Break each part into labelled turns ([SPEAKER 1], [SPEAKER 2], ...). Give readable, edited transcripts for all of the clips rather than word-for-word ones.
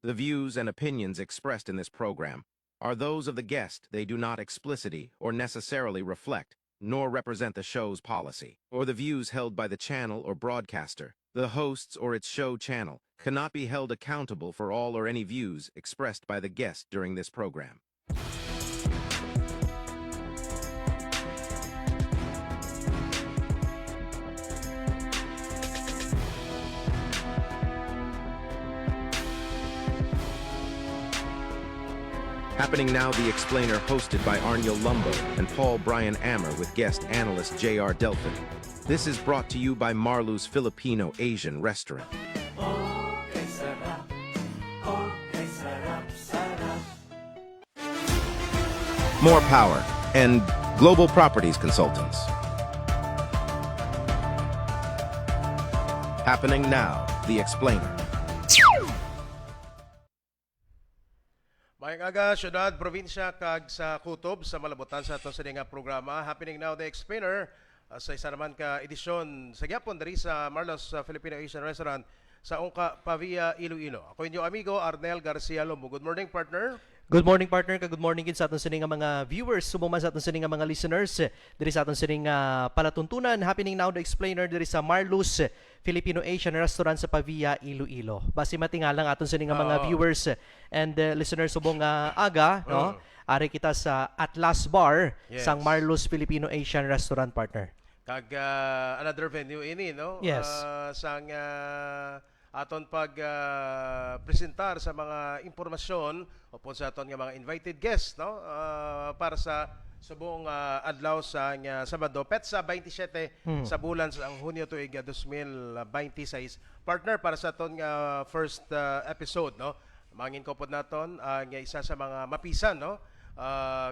[SPEAKER 1] The views and opinions expressed in this program are those of the guest. They do not explicitly or necessarily reflect, nor represent the show's policy, or the views held by the channel or broadcaster. The hosts or its show channel cannot be held accountable for all or any views expressed by the guest during this program. Happening now, The Explainer, hosted by Arnil Lumbo and Paul Brian Ammer with guest analyst J.R. Delphin. This is brought to you by Marlu's Filipino Asian Restaurant.
[SPEAKER 2] Okay, sarap. Okay, sarap, sarap.
[SPEAKER 1] More Power and Global Properties Consultants. Happening now, The Explainer.
[SPEAKER 3] Mayang aga, syudad, probinsya, kag sa kutob, sa malabutan sa ato sa nga programa. Happening now, The Explainer, sa isa naman ka edisyon sa gyapon dari sa Marlos Filipino Asian Restaurant sa Ongka, Pavia, Iloilo. Ako inyong amigo, Arnel Garcia Lomo. Good morning, partner.
[SPEAKER 4] Good morning, partner. Good morning gid sa aton sining nga mga viewers, sumuman sa aton sining nga mga listeners diri sa aton sining palatuntunan. Happening now, The Explainer diri sa Marlos Filipino Asian Restaurant sa Pavia, Iloilo. Basi matingalang aton sining nga mga viewers and listeners subong aga, no? Ari kita sa Atlas Bar sang Marlos Filipino Asian Restaurant, partner.
[SPEAKER 3] Kag another venue ini, no?
[SPEAKER 4] Yes.
[SPEAKER 3] Sang aton pag presentar sa mga impormasyon upon sa aton nga mga invited guests, no? Para sa subong adlaw sa Sabado, petsa 27 sa bulan sa Hunyo tuig 2026. Partner, para sa aton nga first episode, no? Mangin ko pod naton ang isa sa mga mapisan, no?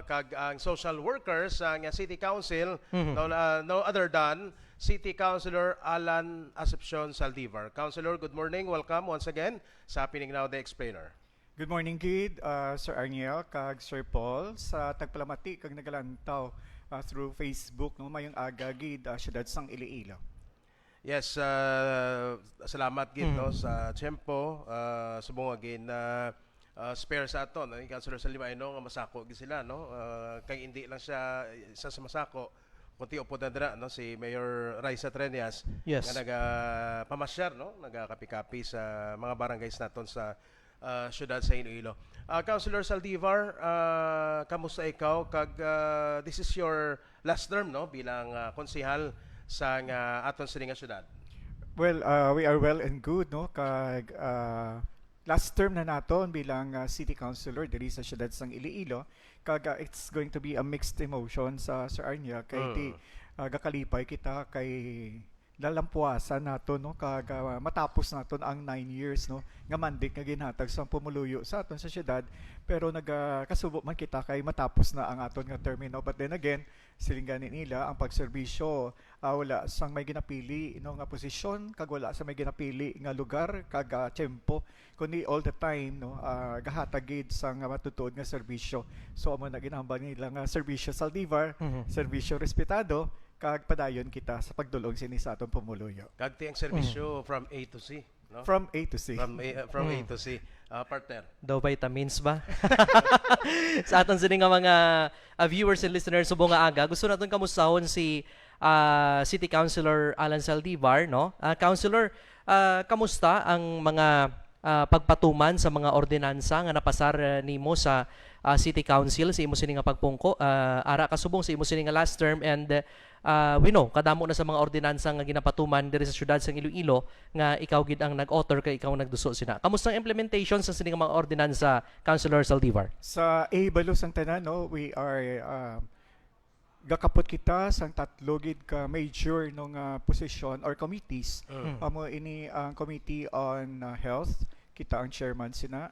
[SPEAKER 3] Kag ang social workers sa City Council, no other than City Councilor Alan Acepcion Saldivar. Councilor, good morning. Welcome once again sa Happening Now, The Explainer.
[SPEAKER 5] Good morning, Kid, Sir Arniel, kag Sir Paul, sa tagpalamati kag nagalantaw through Facebook, no, mayong aga, Gid, syudad sang Iloilo.
[SPEAKER 3] Yes, salamat gid no sa tiyempo subong again spare sa aton ang Councilor Saldivar no nga masako gid sila, no, kay hindi lang siya isa sa masako kunti upod na dira, no, si Mayor Raisa Treñas.
[SPEAKER 4] Yes.
[SPEAKER 3] Nga pamasyar, no, nagakapi-kapi sa mga barangays naton sa syudad sa Iloilo. Councilor Saldivar, kamusta ikaw kag this is your last term, no, bilang konsehal sa aton sa nga syudad?
[SPEAKER 5] Well, we are well and good, no, kag last term na naton bilang City Councilor diri sa syudad sang Iloilo, kag it's going to be a mixed emotion sa Sir Arniel, kay di gakalipay kita kay lalampuasan naton, no, kag matapos naton ang 9 years, no, nga mandik nga ginhatag sa pumuluyo sa aton sa syudad, pero nagkasubo man kita kay matapos na ang aton nga termino. But then again, silinganin nila ang pagserbisyo, wala sang may ginapili, no, nga posisyon, kag wala sa may ginapili nga lugar kag tiyempo, kundi all the time, no, gahatagid sang matutuod nga serbisyo. So amo na ginahambal nila nga serbisyo Saldivar, serbisyo respetado, kag padayon kita sa pagdulong sini sa atong pumuluyo.
[SPEAKER 3] Kag ti ang serbisyo from A to C, no?
[SPEAKER 5] From A to C.
[SPEAKER 3] From A to C. Partner.
[SPEAKER 4] Daw vitamins ba? Sa aton sining nga mga viewers and listeners subong nga aga, gusto naton kamusahon si City Councilor Alan Saldivar, no? Councilor, kamusta ang mga pagpatuman sa mga ordinansa nga napasar nimo sa City Council sa imo sining nga pagpungko, ara kasubong sa imo sining nga last term, and we know kadamo na sa mga ordinansa nga ginapatuman diri sa syudad sa Iloilo nga ikaw gid ang nag-author kay ikaw nagduso sina. Kamusta ang implementation sa sining nga mga ordinansa, Councilor Saldivar?
[SPEAKER 5] Sa Balos ang tanan, no, we are gakapot kita sang tatlo gid ka major nung position or committees. Amo ini ang Committee on Health, kita ang chairman sina,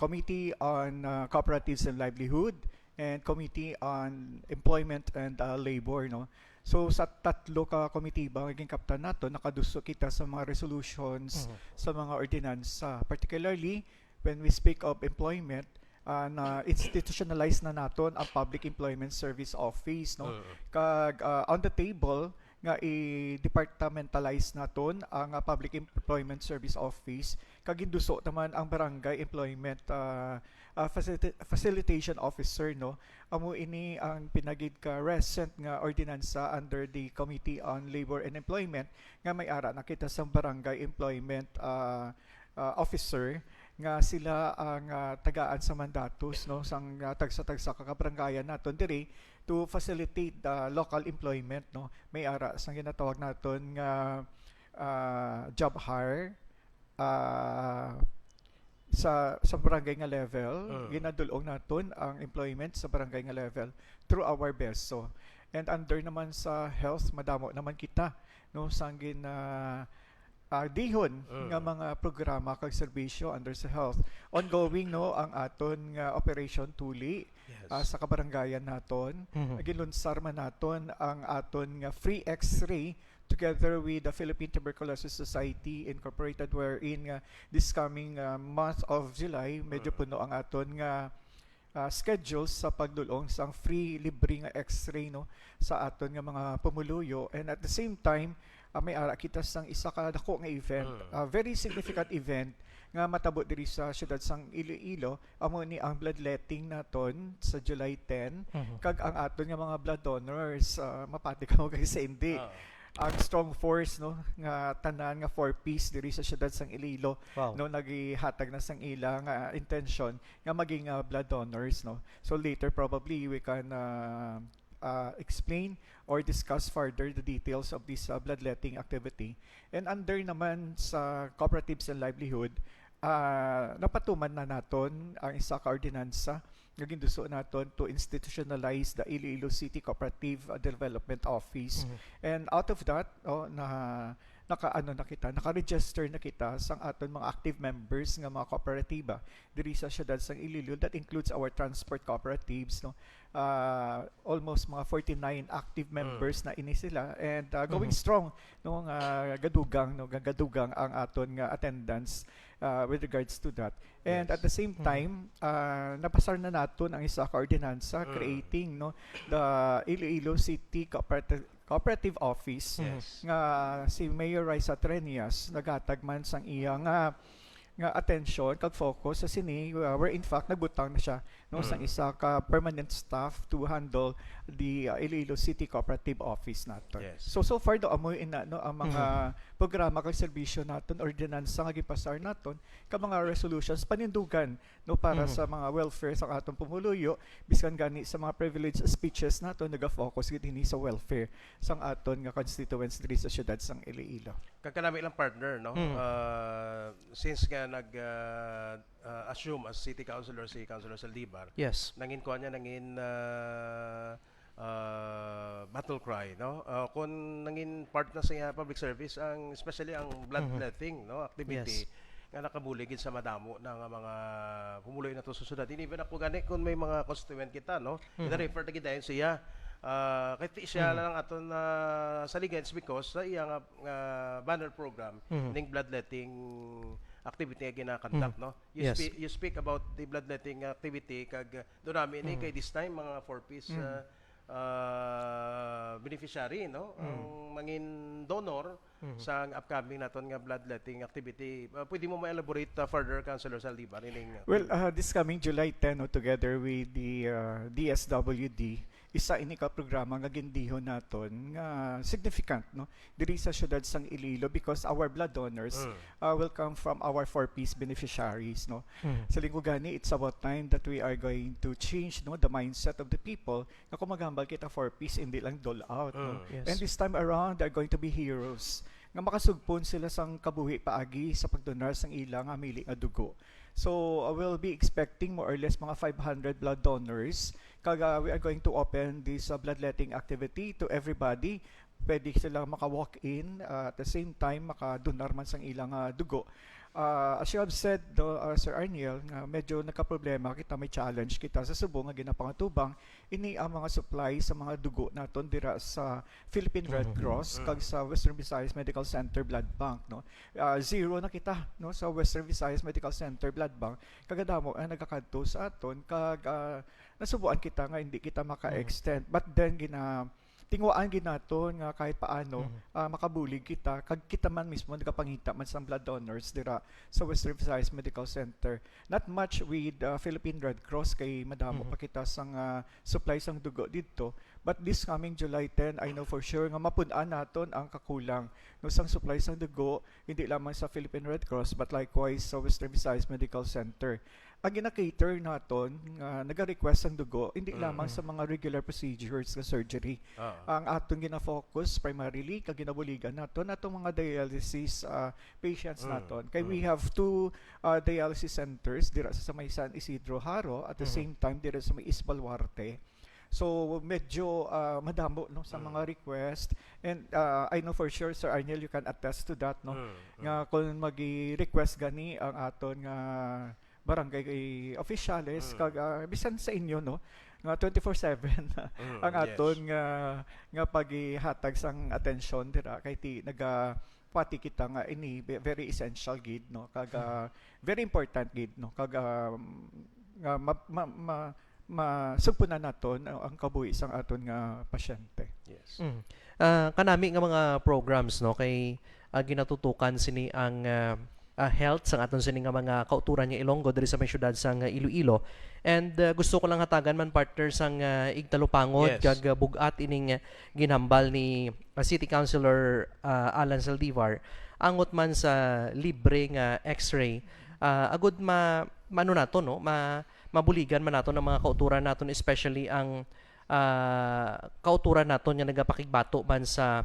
[SPEAKER 5] Committee on Cooperatives and Livelihood, and Committee on Employment and Labor, no. So sa tatlo ka committee ba naging kaptan nato, nakaduso kita sa mga resolutions, sa mga ordinansa, particularly when we speak of employment, na institutionalize na naton ang Public Employment Service Office, no. Kag on the table nga i-departmentalize naton ang Public Employment Service Office, kaginduso naman ang barangay employment facilitation officer, no, amo ini ang pinagid ka recent nga ordinansa under the Committee on Labor and Employment nga may ara nakita sa barangay employment officer nga sila ang tagaan sa mandatos, no, sang tagsa-tagsa kakabarangayan naton diri to facilitate the local employment, no, may ara sang ginatawag naton nga job hire sa barangay nga level. Ginadulong naton ang employment sa barangay nga level through our BESO. And under naman sa health, madamo naman kita, no, sang dihon nga mga programa kag serbisyo under sa health. Ongoing, no, ang aton nga Operation Tuli sa kabarangayan naton. Gilunsar man naton ang aton nga free X-ray together with the Philippine Tuberculosis Society Incorporated, wherein this coming month of July medyo puno ang aton nga schedules sa pagdulong sang free libre nga X-ray, no, sa aton nga mga pumuluyo. And at the same time, may ara kita sang isa ka dako nga event, very significant event nga matabo diri sa siyudad sang Iloilo, amo ni ang bloodletting naton sa July 10. Kag ang aton nga mga blood donors, mapati ka mo kay sa hindi. Ang strong force, no, nga tanan nga 4-piece diri sa siyudad sang Iloilo, no, nagihatag na sang ilang intention nga maging blood donors, no. So later probably we can explain or discuss further the details of this bloodletting activity. And under naman sa cooperatives and livelihood, napatuman na naton ang isa ka ordinansa nga ginduso naton to institutionalize the Iloilo City Cooperative Development Office. And out of that, naka-register na kita sang aton mga active members nga mga kooperatiba diri sa siyudad sang Iloilo. That includes our transport cooperatives, no. Almost mga 49 active members na ini sila, and going strong, no, gadugang ang aton nga attendance with regards to that. And at the same time, napasar na naton ang isa ka ordinansa creating, no, the Iloilo City Cooperative Office. Nga si Mayor Raisa Trenias naghatag man sang iya nga attention kag focus sa sini, where in fact nagbutang na siya, no, sang isa ka permanent staff to handle the Iloilo City Cooperative Office naton. So far do amoy ina, no, ang mga programa kag serbisyo naton, ordinansa nga gipasar naton, ka mga resolutions panindugan, no, para sa mga welfare sa atong pumuluyo, biskan gani sa mga privileged speeches naton naga-focus gid dinhi sa welfare sang aton nga constituents diri sa syudad sang Iloilo.
[SPEAKER 3] Kagkanami lang partner, no, since nga assume as city councilor si Councilor Saldivar, nangin kuha niya battle cry, no, kung nangin part na sa public service ang especially ang bloodletting, no, activity nga nakabuligid sa madamo ng mga pumuloy na to sa syudad. Even ako gani kung may mga constituent kita, no, ina-refer ta gidayon siya kahit siya lang aton saligans because sa iyang banner program ning bloodletting activity nga gina-conduct, no. You speak about the bloodletting activity kag do namin ni kay this time mga 4-piece beneficiary, no, ang mangin donor sa upcoming naton nga bloodletting activity. Pwede mo ma-elaborate further, Councilor Saldivar?
[SPEAKER 5] Well, this coming July 10, no, together with the DSWD, isa ini ka programa nga gindihon naton nga significant, no, diri sa syudad sang Iloilo, because our blood donors will come from our 4-piece beneficiaries, no. Sa linggo gani, it's about time that we are going to change, no, the mindset of the people na kung magambal kita 4-piece hindi lang dole out, no. And this time around, they're going to be heroes nga makasugpon sila sang kabuhi paagi sa pagdonar sang ilang amili nga dugo. So we'll be expecting more or less mga 500 blood donors. Kaga we are going to open this bloodletting activity to everybody. Pwede sila maka-walk in, at the same time makadonar man sang ilang dugo. As you have said, Sir Arniel, medyo nagka-problema kita, may challenge kita sa Subo nga ginapangatubang ini ang mga supply sa mga dugo naton dira sa Philippine Red Cross kag sa Western Visayas Medical Center Blood Bank, no. Zero na kita, no, sa Western Visayas Medical Center Blood Bank. Kagadamo ang nagakadto sa aton kag nasubuan kita nga hindi kita maka-extend, but then tingwaan gid naton nga kahit paano makabulig kita kag kita man mismo nagapangita man sa blood donors dira sa Western Visayas Medical Center. Not much with Philippine Red Cross kay madamo pa kita sang supplies ang dugo didto. But this coming July 10, I know for sure nga mapun-an naton ang kakulang no sang supplies ng dugo hindi lamang sa Philippine Red Cross but likewise sa Western Visayas Medical Center. Ang gina-cater naton nga naga-request ang dugo hindi lamang sa mga regular procedures nga surgery. Ang atong gina-focus primarily kag ginabuligan naton atong mga dialysis patients naton. Kay we have two dialysis centers dira sa may San Isidro Haro at the same time dira sa may Isbalwarte. So medyo madamo no sa mga request and I know for sure Sir Arnel you can attest to that no nga kung magi-request gani ang aton nga barangay officials kag bisan sa inyo no nga 24/7 ang aton nga paghihatag sang atensyon dira kay ti pati kita nga ini very essential gid no kag very important gid no kag nga masugpunan naton ang kabuhi sang aton nga pasyente.
[SPEAKER 3] Yes.
[SPEAKER 4] Kanami nga mga programs no kay ginatutukan sini ang health sang aton sini nga mga kauturan nga Ilonggo diri sa may syudad sang Iloilo. And gusto ko lang hatagan man partner sang igtalupangod
[SPEAKER 3] Yes.
[SPEAKER 4] kag bugat ining ginhambal ni City Councilor Alan Saldivar angot man sa libre nga X-ray. Agud mano nato no mabuligan man nato ng mga kauturan naton especially ang kauturan naton nga nagapakigbato man sa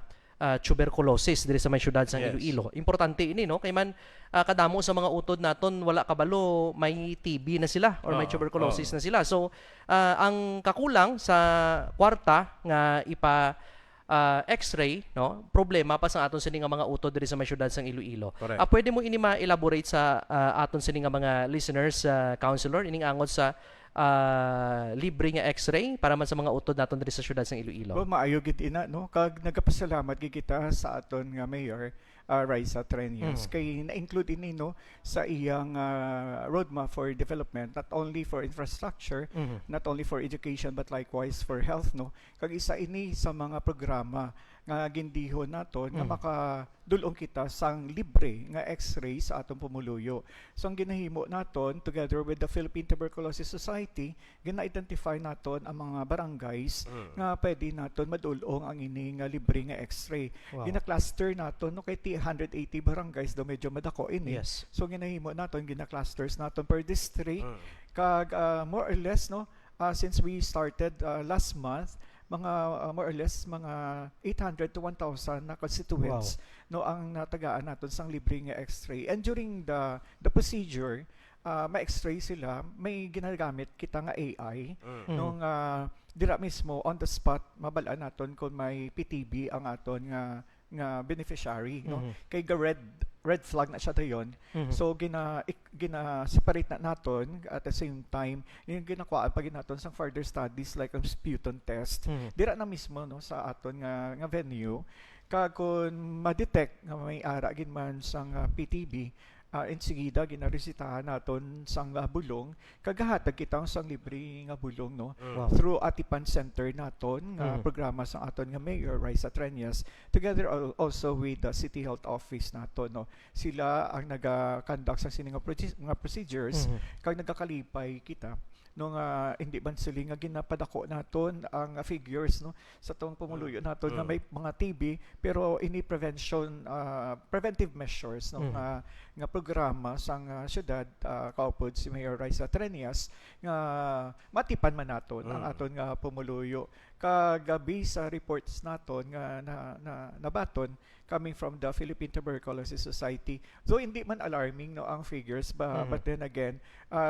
[SPEAKER 4] tuberculosis diri sa may syudad sang
[SPEAKER 3] Yes.
[SPEAKER 4] Iloilo. Importante ini no kay man kadamo sa mga utod naton wala kabalo may TB na sila or may tuberculosis na sila. So ang kakulang sa kwarta nga X-ray no problema pa sa aton sini nga mga utod diri sa may syudad sang Iloilo.
[SPEAKER 3] Correct.
[SPEAKER 4] Pwede mo ini ma-elaborate sa aton sini nga mga listeners counselor ining angot sa libre nga X-ray para man sa mga utod naton diri sa syudad sang Iloilo.
[SPEAKER 5] Well, maayo gid ina no kag nagapasalamat gid kita sa aton nga mayor Raisa Trenias kay na-include ini no sa iyang roadmap for development not only for infrastructure not only for education but likewise for health no kag isa ini sa mga programa nga gindihon naton nga makadulong kita sang libre nga X-ray sa atong pumuluyo. So ang ginahimo naton together with the Philippine Tuberculosis Society gina-identify naton ang mga barangays nga pwede naton madulong ang ini nga libre nga X-ray.
[SPEAKER 4] Wow.
[SPEAKER 5] Gina-cluster naton no kay 180 barangays do medyo madako ini.
[SPEAKER 4] Yes.
[SPEAKER 5] So ginahimo naton gina-clusters naton per district kag more or less no since we started last month mga more or less mga 800 to 1,000 na constituents no ang natagaan naton sang libre nga X-ray. And during the procedure ma-X-ray sila may ginagamit kita nga AI nung dira mismo on the spot mabalaan naton kung may PTB ang aton nga beneficiary no kay red flag na siya dayon. So gina separate na naton at the same time yung ginakuha pag naton sang further studies like ang sputum test dira na mismo no sa aton nga venue kag kun ma-detect nga may ara gid man sang PTB insigida ginaresitahan naton sang bulong kagahatag kita sang libre nga bulong no through Atipan Center naton nga programa sa aton nga Mayor Raisa Trenias together also with the City Health Office naton no sila ang naga-conduct sa sini nga procedures kag nagakalipay kita nung hindi man sila nga ginapadako naton ang figures no sa tong pumuluyo naton nga may mga TB pero ini preventive measures no nga programa sang syudad kaupod si Mayor Raisa Trenias nga matipan man naton ang aton nga pumuluyo kagabi sa reports naton nga nabaton coming from the Philippine Tuberculosis Society. Though hindi man alarming no ang figures but then again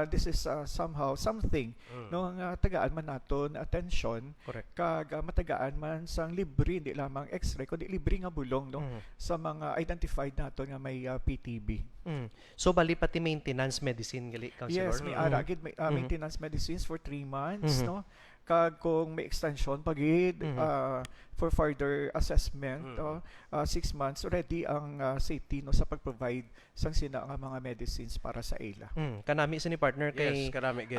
[SPEAKER 5] this is somehow something no nga tagaan man naton attention kag matagaan man sang libre hindi lamang X-ray kundi libre nga bulong no sa mga identified naton nga may PTB.
[SPEAKER 4] So bali pati maintenance medicine gali counselor.
[SPEAKER 5] Yes, may ara gid may maintenance medicines for 3 months no kag kung may extension pagid for further assessment 6 months ready ang safety no sa pag-provide sang sina nga mga medicines para sa ila.
[SPEAKER 4] Kanami sini partner kay
[SPEAKER 3] Yes, karami gid.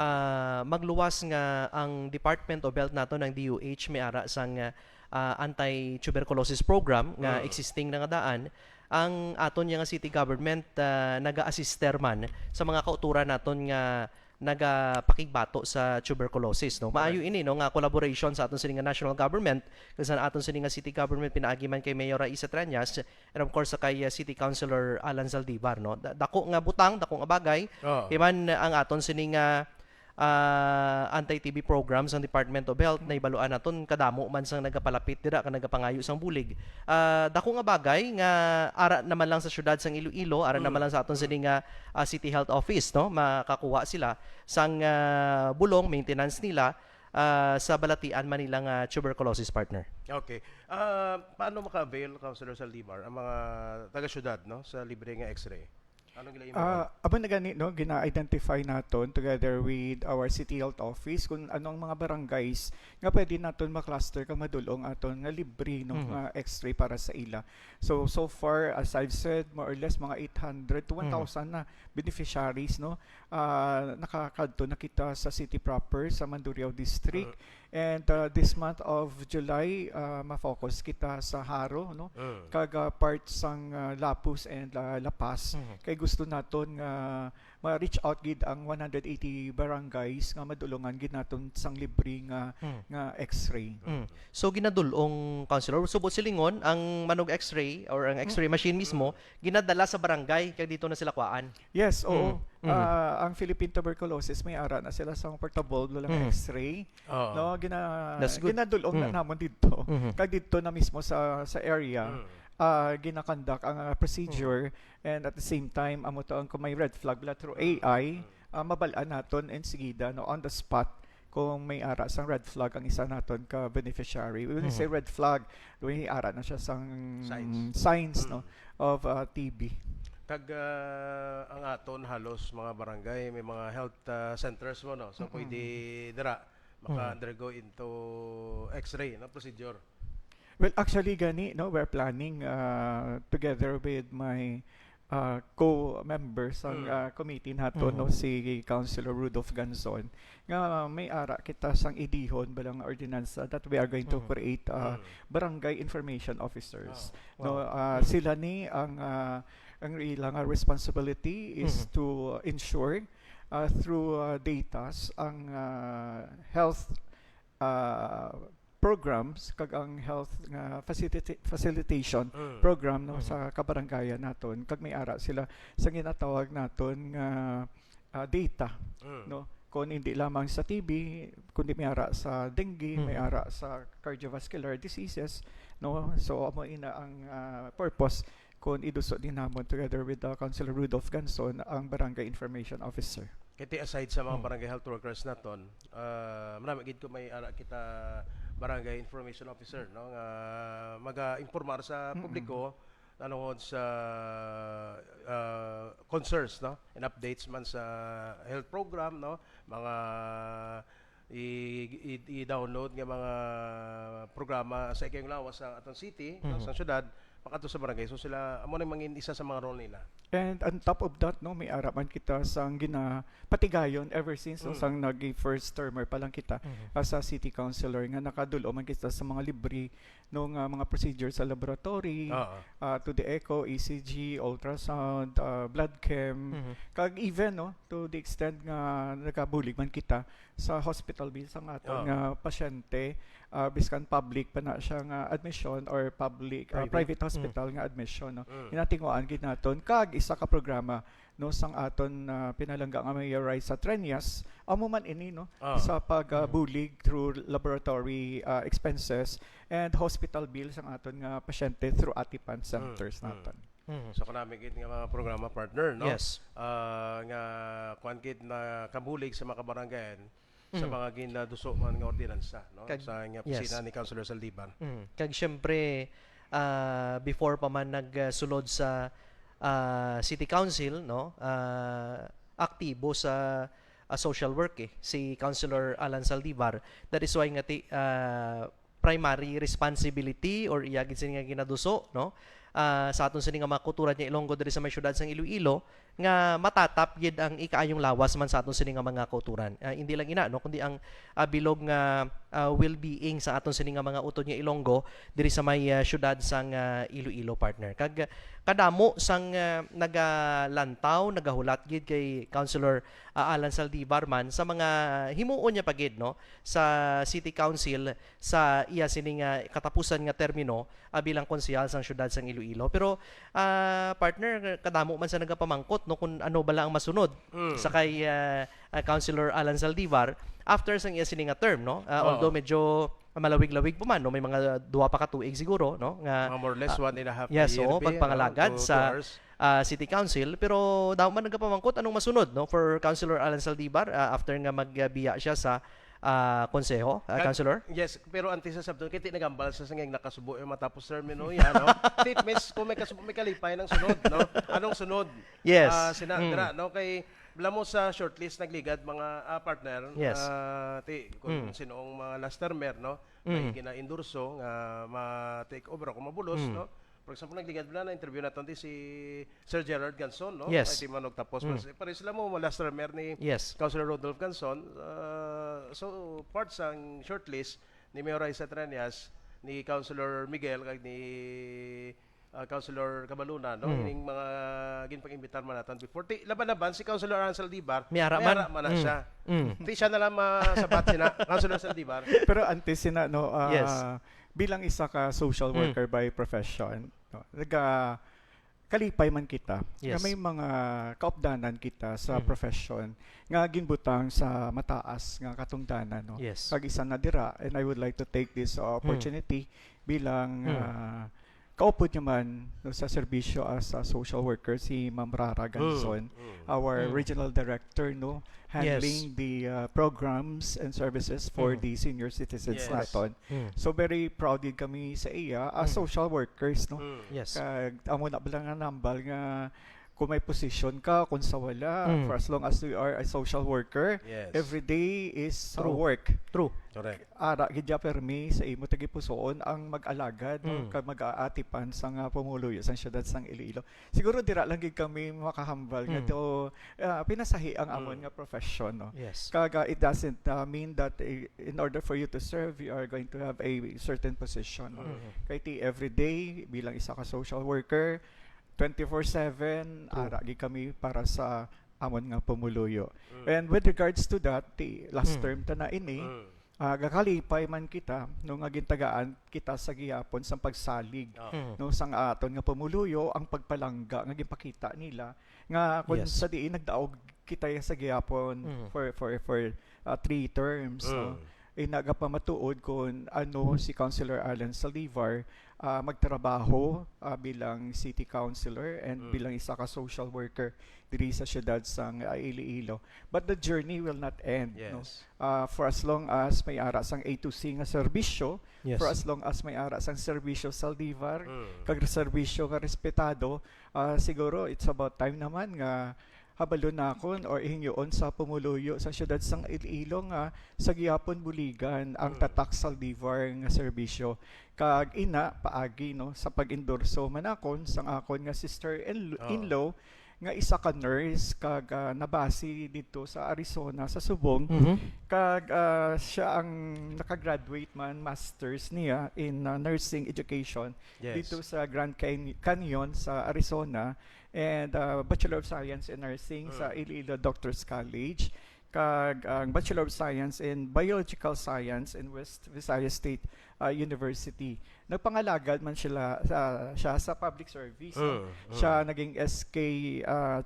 [SPEAKER 4] magluwas nga ang Department of Health nato ng DOH may ara sang anti-tuberculosis program nga existing na nga daan, ang aton nga city government naga-assister man sa mga kauturan naton nga nagapakigbato sa tuberculosis, no. Maayo ini, no, nga collaboration sa aton sini nga national government kung saan aton sini nga city government pinaagi man kay Mayor Raisa Triañas and of course sa kay City Councilor Alan Zaldivar, no. Dako nga butang, dako nga bagay
[SPEAKER 3] Oo.
[SPEAKER 4] kay man ang aton sini nga anti-TB programs ng Department of Health na ibaluan naton kadamo man sang nagapalapit dira ka nagapangayo sang bulig. Dako nga bagay nga ara naman lang sa syudad sang Iloilo, ara naman lang sa aton sini nga City Health Office, no, makakuha sila sang bulong maintenance nila sa balatian man nila nga tuberculosis partner.
[SPEAKER 3] Okay. Paano maka-avail, Councilor Zaldivar, ang mga taga-syudad, no, sa libre nga X-ray? Anong gila
[SPEAKER 5] Aba na gani, no, gina-identify naton together with our City Health Office kung anong mga barangays nga pwede naton makluster kang madulong aton nga libre no nga X-ray para sa ila. So far, as I've said, more or less mga 800 to 1,000 na beneficiaries, no, nakakadto na kita sa city proper sa Mandurriao District. And this month of July, ma-focus kita sa Haro, no, kaga parts sang Lapus and La Paz. Kay gusto naton nga ma-reach out gid ang 180 barangays nga madulungan gid naton sang libre nga X-ray.
[SPEAKER 4] So ginadulong, Councilor, subot silingon ang manog X-ray or ang X-ray machine mismo ginadala sa barangay kay dito na sila kuhaan.
[SPEAKER 5] Yes, oo. Ang Philippine Tuberculosis may ara na sila sa portable lang X-ray. No,
[SPEAKER 4] That's good.
[SPEAKER 5] ginadulong na namon dito. Kag dito na mismo sa area. Ginakandak ang procedure and at the same time amo to ang kung may red flag bala through AI mabalaan naton and sigida no on the spot kung may ara sang red flag ang isa naton ka beneficiary. When we say red flag, may ara na siya sang signs no of TB.
[SPEAKER 3] Kag ang aton halos mga barangay may mga health centers mo, no, so pwede dira maka-undergo into X-ray na procedure.
[SPEAKER 5] Well, actually gani, no, we're planning together with my co-members ang committee nato, no, si Councilor Rudolph Ganzon, nga may ara kita sang idihon balang ordinansa that we are going to create barangay information officers. No, sila ni ang ilang responsibility is to ensure through datas ang health programs kag ang health nga facilitation program no sa kabarangayan naton kag may ara sila sa ginatawag naton nga data no kung hindi lamang sa TB kundi may ara sa dengue, may ara sa cardiovascular diseases, no, so amo ina ang purpose kung iduso din namon together with Councilor Rudolph Ganson ang barangay information officer.
[SPEAKER 3] Kiti aside sa mga barangay health workers naton, marami gid ko may ara kita barangay information officer, no, nga maga-informar sa publiko tungod sa concerns, no, and updates man sa health program, no, mga i-download nga mga programa sa ikayong lawas sa aton city, no, sa syudad pakato sa barangay, so sila amo na mangin isa sa mga role nila.
[SPEAKER 5] And on top of that, no, may araman kita sang patigayon ever since no, sang first termer pa lang kita as a city councilor nga nakadulo man kita sa mga libre nung mga procedures sa laboratory, to the echo, ECG, ultrasound, blood chem, kag even no to the extent nga nakabulig man kita sa hospital bill sang aton nga pasyente, biskan public pa na siya nga admission or public private hospital nga admission, no. Inatinguan gid naton kag isa ka programa no sang aton pinalangga nga Mayor Raisa Triañas amo man ini no sa pagbulig through laboratory expenses and hospital bills ang aton nga pasyente through Atipan centers naton.
[SPEAKER 3] So kanami gid nga mga programa partner, no.
[SPEAKER 4] Yes.
[SPEAKER 3] Nga kuan gid na kabulig sa mga kabarangayan sa mga ginaduso man nga ordinansa, no, sa nga opisina ni Councilor Zaldivar.
[SPEAKER 4] Kag syempre before pa man nagsulod sa City Council, no, aktibo sa social work si Councilor Alan Zaldivar. That is why nga primary responsibility or iyagid sini nga ginaduso, no, sa aton sini nga mga kultura niya Ilonggo diri sa may syudad sang Iloilo nga matatap gid ang ikaayong lawas man sa aton sini nga mga kauturan. Hindi lang ina no kundi ang bilog nga well-being sa aton sini nga mga utod nga Ilonggo diri sa may syudad sang Iloilo, partner. Kag kadamo sang nagalantaw, nagahulat gid kay Councilor Alan Saldivar man sa mga himuon niya pagid no sa City Council sa iya sini nga katapusan nga termino bilang konsehal sang syudad sang Iloilo. Pero partner, kadamo man sa nagapamangkot no kung ano bala ang masunod sa kay Councilor Alan Saldivar after sang iya sini nga term no. Although medyo malawig-lawig pa man no, may mga duwa pa ka tuig siguro no nga
[SPEAKER 3] More or less 1.5
[SPEAKER 4] yes,
[SPEAKER 3] year.
[SPEAKER 4] oo, pagpangalagad sa City Council, pero daw man nagapamangkot anong masunod no for Councilor Alan Saldivar after nga magbiya siya sa konseho, Councilor?
[SPEAKER 3] Yes, pero antes sa sabton kiti nagambal sa sanging nakasubo yung matapos termino yan no. It means kung may kasubo may kalipay ng sunod no. Anong sunod?
[SPEAKER 4] Yes.
[SPEAKER 3] Sinadra no kay Blamo sa shortlist nagligad mga partner
[SPEAKER 4] Yes.
[SPEAKER 3] kung sinoong mga last termer no may gina-endorso nga ma-take over ako mabulos no. For example, nagligad na interview naton si Sir Gerard Ganson no.
[SPEAKER 4] Yes.
[SPEAKER 3] Ay manog tapos pare sila mo last termer ni
[SPEAKER 4] Yes.
[SPEAKER 3] Councilor Rodolph Ganson. So part sang shortlist ni Mayor Raisa Tranias, ni Councilor Miguel kag ni Councilor Cabaluna no ining mga ginpang-imbitar man naton before laban-laban si Councilor Alan Saldivar
[SPEAKER 4] Miara man.
[SPEAKER 3] na siya. Di siya na lang masabat sina Councilor Saldivar.
[SPEAKER 5] Pero antes sina no
[SPEAKER 4] Yes.
[SPEAKER 5] bilang isa ka social worker by profession, no, kalipay man kita
[SPEAKER 4] Yes.
[SPEAKER 5] nga may mga kaupdanan kita sa profession nga ginbutang sa mataas nga katungdanan no.
[SPEAKER 4] Yes.
[SPEAKER 5] Kag isa na dira, and I would like to take this opportunity bilang kaupod naman no, sa serbisyo as a social worker si Ma'am Rara Ganson, our regional director no, handling the programs and services for the senior citizens
[SPEAKER 3] Yes.
[SPEAKER 5] naton. So very proud din kami sa iya as social workers no.
[SPEAKER 4] Yes.
[SPEAKER 5] Kag amo na bala nga nambal nga kung may position ka kung sa wala for as long as you are a social worker,
[SPEAKER 3] Yes.
[SPEAKER 5] every day is
[SPEAKER 4] True.
[SPEAKER 5] work.
[SPEAKER 4] True.
[SPEAKER 3] Correct.
[SPEAKER 5] Ara gidya permi sa imo tagipusoon ang mag-alagad no, kag mag-aatipan sa nga pumuluyo sa siyudad sang Iloilo. Siguro dira lang gid kami makahambal nga to pinasahi ang amon nga profession no.
[SPEAKER 4] Yes.
[SPEAKER 5] Kaga it doesn't mean that in order for you to serve you are going to have a certain position. No? Kay ti every day bilang isa ka social worker 24/7 ara gid kami para sa amon nga pumuluyo. And with regards to that, the last term ta na ini gakalipay man kita no nga gintagaan kita sa gihapon sa pagsalig no sang aton nga pumuluyo ang pagpalangga nga gipakita nila nga kun
[SPEAKER 4] Yes.
[SPEAKER 5] sa diin nagdaog kita sa gihapon for 3 terms no. Nagapamatuod kung ano si Councilor Alan Saldivar magtrabaho bilang city councilor and bilang isa ka social worker diri sa syudad sang Iloilo. But the journey will not end. No?
[SPEAKER 3] Yes.
[SPEAKER 5] For as long as may ara sang A to C nga serbisyo,
[SPEAKER 4] Yes.
[SPEAKER 5] for as long as may ara sang serbisyo Saldivar, kag serbisyo ka respetado, siguro it's about time naman nga habalon nakon or ihingyoon sa pumuluyo sa syudad sang Iloilo nga sa gihapon buligan ang tatak Saldivar nga serbisyo. Kag ina paagi no sa pag-endorso manakon sang akon nga sister-in-law nga isa ka nurse kag nabasi dito sa Arizona sa Subong kag siya ang nakagraduate man masters niya in nursing education
[SPEAKER 3] Yes.
[SPEAKER 5] dito sa Grand Canyon sa Arizona and Bachelor of Science in Nursing sa Iloilo Doctors College kag ang Bachelor of Science in Biological Science in West Visayas State University. Nagpangalagad man siya sa public service. No? Siya naging SK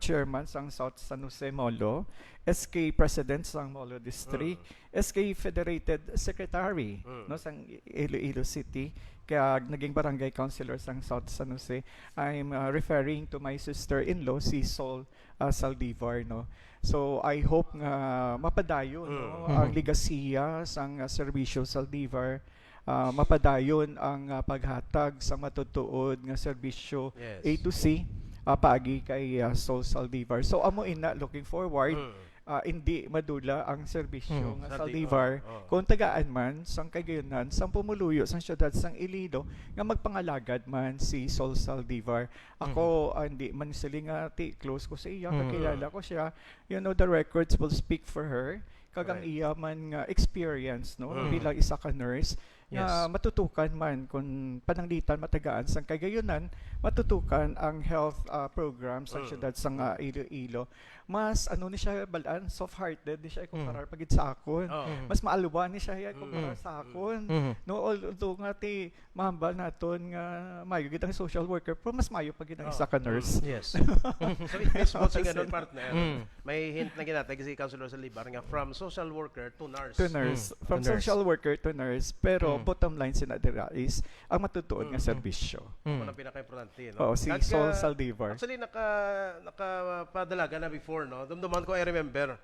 [SPEAKER 5] chairman sang South San Jose Molo, SK president sang Molo District, SK Federated Secretary no sang Iloilo City, kaya naging barangay councilor sang South San Jose. I'm referring to my sister-in-law si Sol Saldivar no. So I hope nga mapadayon no ang ligasiya sang serbisyo Saldivar. Mapadayon ang paghatag sa matutuod nga serbisyo
[SPEAKER 3] Yes.
[SPEAKER 5] A to C paagi kay Sol Saldivar. So amo ina looking forward hindi madula ang serbisyo nga
[SPEAKER 3] Sa
[SPEAKER 5] Saldivar kung tagaan man sang kagayonan sang pumuluyo sang syudad sang Iloilo nga magpangalagad man si Sol Saldivar. Ako hindi man sila nga close ko sa iya, kakilala ko siya. You know, the records will speak for her. Kagang
[SPEAKER 3] Right.
[SPEAKER 5] iya man nga experience no bilang isa ka nurse nga matutukan man kung pananglitan matagaan sang kagayonan, matutukan ang health program sa syudad sang Iloilo. Mas ano ni siya balaan, soft-hearted ni siya ikumparar pagid sa akon. Mas maaluwa ni siya ikumparar sa akon. No, although nga ti mahambal naton nga mayo gid ang social worker, pero mas mayo pagid ang isa ka nurse.
[SPEAKER 4] Yes.
[SPEAKER 3] So it is both sa ganun partner. May hint na ginatay si Councilor Salibar nga from social worker to nurse.
[SPEAKER 5] To nurse. From
[SPEAKER 4] To nurse.
[SPEAKER 5] social worker to nurse. Pero bottom line sinadira is ang matutuon nga serbisyo.
[SPEAKER 3] Ano ang pinaka-importante, no?
[SPEAKER 5] Oo, si Sol Saldivar.
[SPEAKER 3] Actually, nakapadalaga na before, no? Dumduman ko, I remember.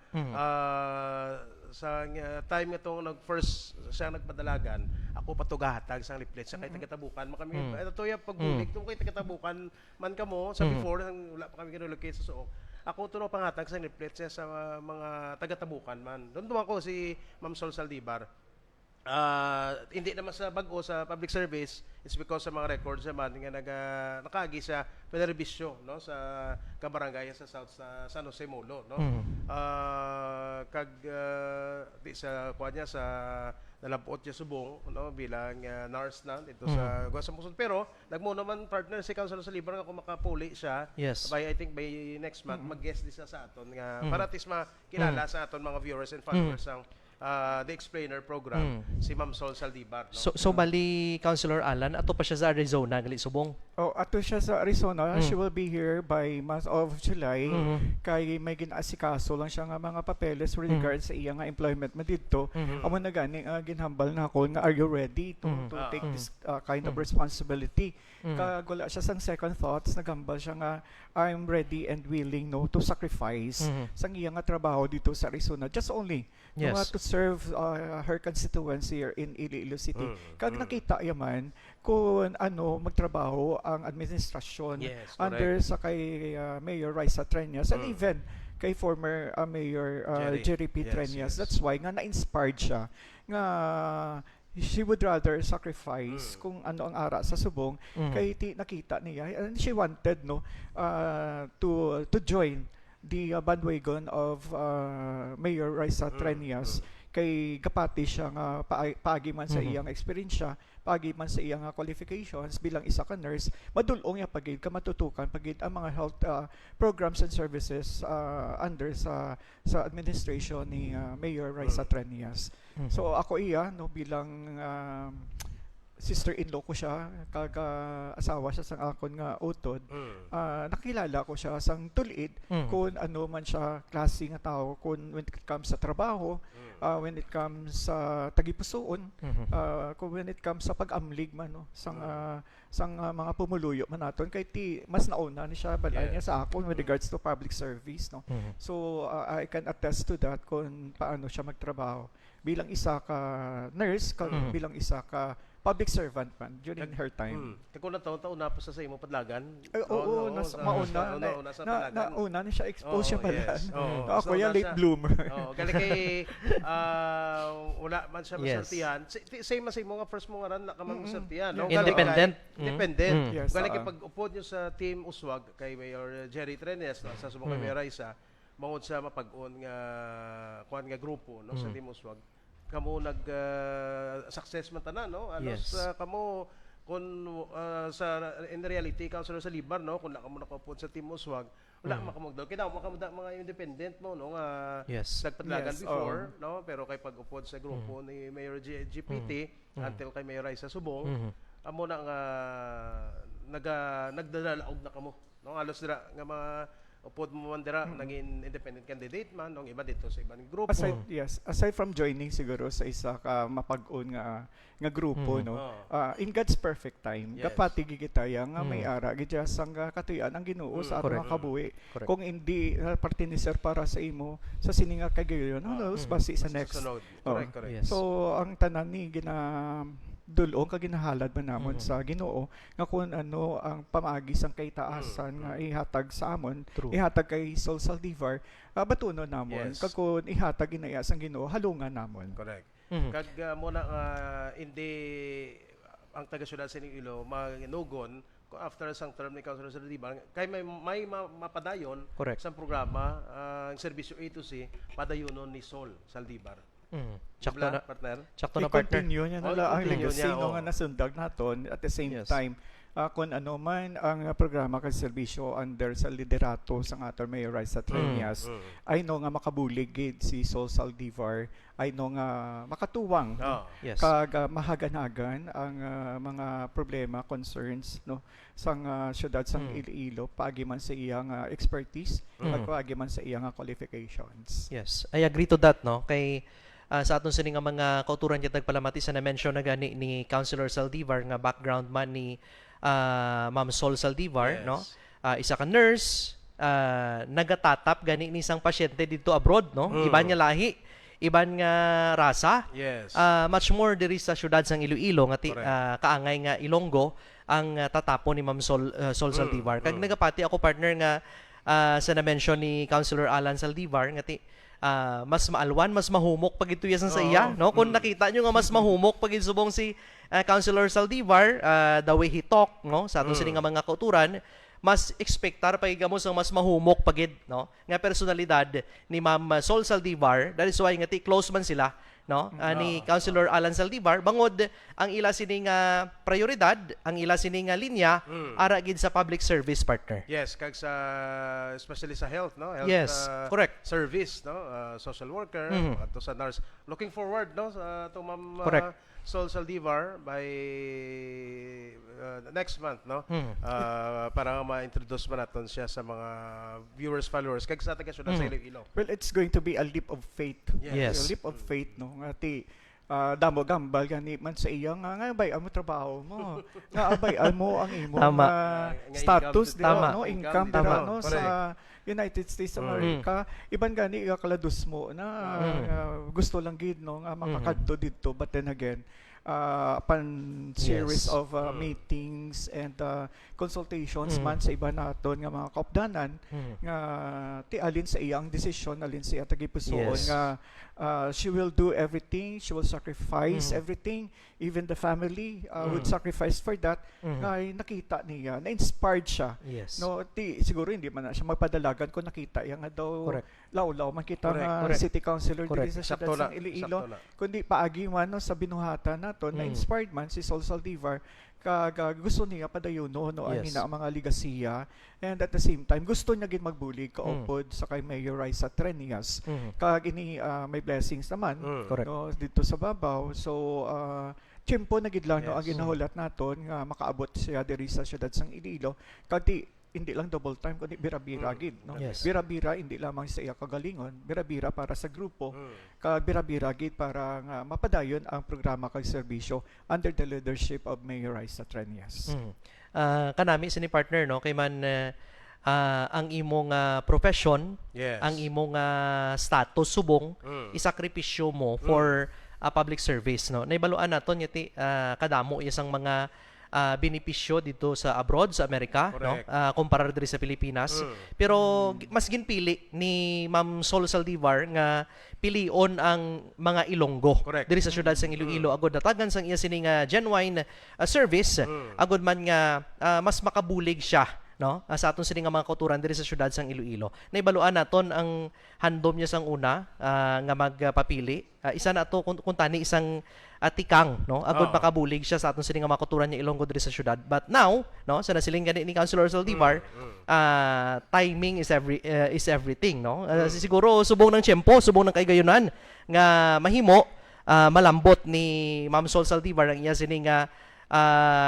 [SPEAKER 3] Sa time nga itong first siya nagpadalagan, ako patugahatag sa leaflet sa kay tagatabukan. Makami, ito yung pagbulik, itong kay tagatabukan man kamo, sa before, wala pa kami kinulocate sa suok. Ako ito panghatag sa leaflet sa mga tagatabukan man. Dumduman ko si Ma'am Sol Saldivar. Hindi naman sa bago sa public service, it's because sa mga records naman nga nakaagi sa penerbisyo, no, sa kabarangayan sa South sa San Jose Molo, no. Di sa kuha niya sa nalampot niya subong, no, bilang nurse na dito sa Guasamuson, pero nagmo naman partner si Councilor Salibar nga kung makapuli siya.
[SPEAKER 4] Yes.
[SPEAKER 3] I think by next month mag-guest din sa aton nga para at least makilala sa aton mga viewers and followers ang The Explainer program, si Ma'am Sol Saldivar. No?
[SPEAKER 4] So bali Councilor Alan, ato pa siya sa Arizona gali subong.
[SPEAKER 5] Oh, ato siya sa Arizona. She will be here by month of July. Kay may ginaasikaso lang siya nga mga papeles with regards sa iya nga employment mo dito. Amo na gani ginhambal na ako nga are you ready to take this kind of responsibility. Kag wala siya sang second thoughts, nagambal siya nga I'm ready and willing no to sacrifice sang iya nga trabaho dito sa Arizona just only
[SPEAKER 4] Yes.
[SPEAKER 5] to serve her constituency here in Iloilo City. Kag nakita yaman kung ano magtrabaho ang administrasyon
[SPEAKER 3] Yes,
[SPEAKER 5] under sa kay Mayor Raisa Treñas and even kay former Mayor Jerry P.
[SPEAKER 3] Yes,
[SPEAKER 5] Treñas.
[SPEAKER 3] yes.
[SPEAKER 5] That's why nga na-inspired siya nga she would rather sacrifice kung ano ang ara sa subong kay nakita niya and she wanted no to join the bandwagon of Mayor Raisa Treñas kay kapati siya nga paagi man sa iyang eksperyensya, paagi man sa iyang qualifications bilang isa ka nurse, madulong ya pagid ka matutukan pagid ang mga health programs and services under sa administration ni Mayor Raisa Treñas. So ako iya no bilang sister-in-law ko siya, asawa siya sang akon nga utod. Nakilala ko siya sang tulid kung ano man siya klase nga tao kung when it comes sa trabaho, when it comes sa tagipusoon, kung when it comes sa pag-amlig man no, sang mga pumuluyo man naton kay mas nauna ni siya balay niya sa akon with regards to public service no. So I can attest to that kung paano siya magtrabaho bilang isa ka nurse, bilang isa ka public servant man during her time.
[SPEAKER 3] Kung taon-taon na pa sa imo padlagan.
[SPEAKER 5] Oo, nauna na siya expose siya pala.
[SPEAKER 3] Yes.
[SPEAKER 5] Ako yan late bloomer.
[SPEAKER 3] Gali kay wala man siya masertihan. Same as mo nga first mo nga ran na ka masertihan.
[SPEAKER 4] Independent.
[SPEAKER 3] Independent.
[SPEAKER 5] Yes,
[SPEAKER 3] Gali kay pag upod nyo sa team Uswag kay Mayor Jerry Trenes sa subong kay Mayor Raisa, mangod sa mapag-on nga kuan nga grupo no sa team Uswag. Kamo success man tanan no alos kamo kun in reality Councilor Salibar no kun kamo nakapod sa team Uswag wala makamugdaw kaya makamugda mga independent mo no nga nagpadlagan before no pero kay pag-upod sa grupo ni Mayor GPT until kay Mayor Raisa Subong amo na nga nagdadalaog na kamo no alos dira nga mga upod mo man dira naging independent candidate man nung iba dito sa ibang grupo.
[SPEAKER 5] Aside from joining siguro sa isa ka mapag-on nga grupo no. In God's perfect time, kapati gigitaya nga may ara gid sang katuyan ang Ginoo sa ato nga kabuhi. Kung hindi parte ni sir para sa imo sa sininga kagayon, no, basi sa next.
[SPEAKER 3] Correct.
[SPEAKER 5] So ang tanan ni dulong kaginahalad man namon sa Ginoo nga kung ano ang pamaagi sang kay taasan nga ihatag sa amon,
[SPEAKER 4] True.
[SPEAKER 5] ihatag kay Sol Saldivar, batunon namon.
[SPEAKER 3] Yes.
[SPEAKER 5] Kag kung ihatag inaya sang Ginoo, halungan namon.
[SPEAKER 3] Correct.
[SPEAKER 4] Mhm.
[SPEAKER 3] Kag muna nga hindi ang taga-syudad sa Iloilo maginugon kung after sang term ni Councilor Saldivar kay may mapadayon
[SPEAKER 4] Correct.
[SPEAKER 3] sa programa ang serbisyo A to C padayonon ni Sol Saldivar.
[SPEAKER 4] Mhm. Sakto
[SPEAKER 3] Dibla,
[SPEAKER 4] na.
[SPEAKER 3] partner.
[SPEAKER 4] Sakto na, partner.
[SPEAKER 5] I-continue niya
[SPEAKER 3] Oh,
[SPEAKER 5] nila ang
[SPEAKER 3] i-continue
[SPEAKER 5] legacy
[SPEAKER 3] niya,
[SPEAKER 5] no
[SPEAKER 3] oh.
[SPEAKER 5] nga nasundag naton at the same
[SPEAKER 4] Yes.
[SPEAKER 5] time kung ano man ang programa kag serbisyo under sa liderato sa aton Mayor Raisa Trias I know nga makabulig gid si Sol Saldivar I know nga makatuwang
[SPEAKER 3] Oh.
[SPEAKER 4] Yes.
[SPEAKER 5] kag mahaganagan ang mga problema concerns no sang syudad sang Iloilo paagi man sa iyang expertise at paagi man sa iyang qualifications.
[SPEAKER 4] Yes, I agree to that, no? Kay sa aton sini nga mga kauturan kita palamati sa na-mention na gani ni Councilor Saldivar nga background man ni Ma'am Sol Saldivar,
[SPEAKER 3] Yes.
[SPEAKER 4] no? Isa ka nurse, nagatatap gani ni isang pasyente dito abroad, no? Iban nga lahi, iban nga rasa.
[SPEAKER 3] Yes.
[SPEAKER 4] Much more diri sa syudad sang Iloilo nga
[SPEAKER 3] Correct.
[SPEAKER 4] kaangay nga Ilonggo ang tatapon ni Ma'am Sol Saldivar. Kag nagapati ako partner nga sa na-mention ni Councilor Alan Saldivar nga mas maalwan, mas mahumok pag ito yasan sa iya, no? Kung nakita nyo nga mas mahumok pag subong si Councilor Saldivar, the way he talk, no? Sa aton sini nga mga kauturan, mas expectar pagigamo sang mas mahumok pagid, no? Nga personalidad ni Ma'am Sol Saldivar, that is why nga close man sila, no? Ni Councilor Alan Saldivar bangod ang ila sini nga prioridad, ang ila sini nga linya ara gid sa public service partner.
[SPEAKER 3] Yes, kag sa especially sa health, no? Health
[SPEAKER 4] Yes, correct.
[SPEAKER 3] service, no? Social worker, ato sa nurse. Looking forward, no, sa to Ma'am
[SPEAKER 4] Correct.
[SPEAKER 3] Sol Saldivar by next month, no? Para ma-introduce man naton siya sa mga viewers, followers kag sa taga-syudad sa Iloilo.
[SPEAKER 5] Well, it's going to be a leap of faith.
[SPEAKER 4] Yes.
[SPEAKER 5] A leap of faith, no? Nga ti, damo gambal gani man sa iya nga abay amo trabaho mo. Nga abay mo ang imo
[SPEAKER 4] Tama.
[SPEAKER 3] Nga
[SPEAKER 5] status
[SPEAKER 3] income,
[SPEAKER 5] di ba,
[SPEAKER 4] Tama.
[SPEAKER 5] no?
[SPEAKER 3] Income,
[SPEAKER 5] Income
[SPEAKER 3] di
[SPEAKER 5] di
[SPEAKER 3] ba?
[SPEAKER 5] ba, no?
[SPEAKER 3] Correct.
[SPEAKER 5] Sa United States of America, iban gani ikakalados mo na gusto lang gid no nga makakadto didto but then again upon series
[SPEAKER 4] Yes.
[SPEAKER 5] of meetings and consultations man sa iba naton nga mga kaupdanan nga ti alin sa iyang desisyon alin sa iya tagipusoon
[SPEAKER 4] Yes.
[SPEAKER 5] nga she will do everything, she will sacrifice everything, even the family would sacrifice for that nga nakita niya, na-inspired siya.
[SPEAKER 4] Yes.
[SPEAKER 5] No, siguro hindi man na siya magpadalagan kung nakita yan nga daw
[SPEAKER 4] Correct.
[SPEAKER 5] law-law man kita
[SPEAKER 3] Correct,
[SPEAKER 5] nga
[SPEAKER 4] correct.
[SPEAKER 5] city councilor diri
[SPEAKER 4] Correct.
[SPEAKER 5] sa
[SPEAKER 3] Sakto
[SPEAKER 5] syudad
[SPEAKER 3] na,
[SPEAKER 5] sang Iloilo
[SPEAKER 3] sakto na.
[SPEAKER 5] kundi paagi man no, sa binuhatan naton na inspired man si Sol Saldivar kag gusto niya padayon no
[SPEAKER 4] Yes.
[SPEAKER 5] ang mga ligasiya and at the same time gusto niya gid magbulig kaupod sa kay Mayor Raisa Trias kag ini may blessings naman
[SPEAKER 4] Correct.
[SPEAKER 5] no dito sa babaw so tiyempo na gid lang no ang
[SPEAKER 3] Yes.
[SPEAKER 5] ginahulat naton nga makaabot siya diri sa syudad sang Iloilo kag di hindi lang double time kundi bira-bira gid no
[SPEAKER 4] Yes.
[SPEAKER 5] bira-bira hindi lamang sa iya kagalingon bira-bira para sa grupo kag bira-bira gid para nga mapadayon ang programa kag serbisyo under the leadership of Mayor Raisa Trias.
[SPEAKER 4] Kanami sini partner, no? Kay man ang imong profession,
[SPEAKER 3] Yes.
[SPEAKER 4] ang imong status subong isakripisyo mo for public service, no? Naibaluan naton yati kadamo isang mga benepisyo dito sa abroad sa Amerika, no?
[SPEAKER 3] Correct.
[SPEAKER 4] Kumpara diri sa Pilipinas. Pero mas ginpili ni Ma'am Sol Saldivar nga pilion ang mga Ilonggo
[SPEAKER 3] Correct.
[SPEAKER 4] diri sa syudad sang Iloilo agod natagan sang iya sini nga genuine service agod man nga mas makabulig siya, no? Sa aton sini nga mga kauturan diri sa syudad sang Iloilo. Naibaluan naton ang handom niya sang una nga magpapili. Isa na to kung tani isang tikang, no? Agod makabulig siya sa aton sini nga mga kauturan niya Ilonggo diri sa syudad. But now, no, sa nasiling gani ni Councilor Saldivar, timing is everything, no? Siguro subong ng tiyempo, subong ng kaigayunan nga mahimo malambot ni Ma'am Sol Saldivar ang iya sini nga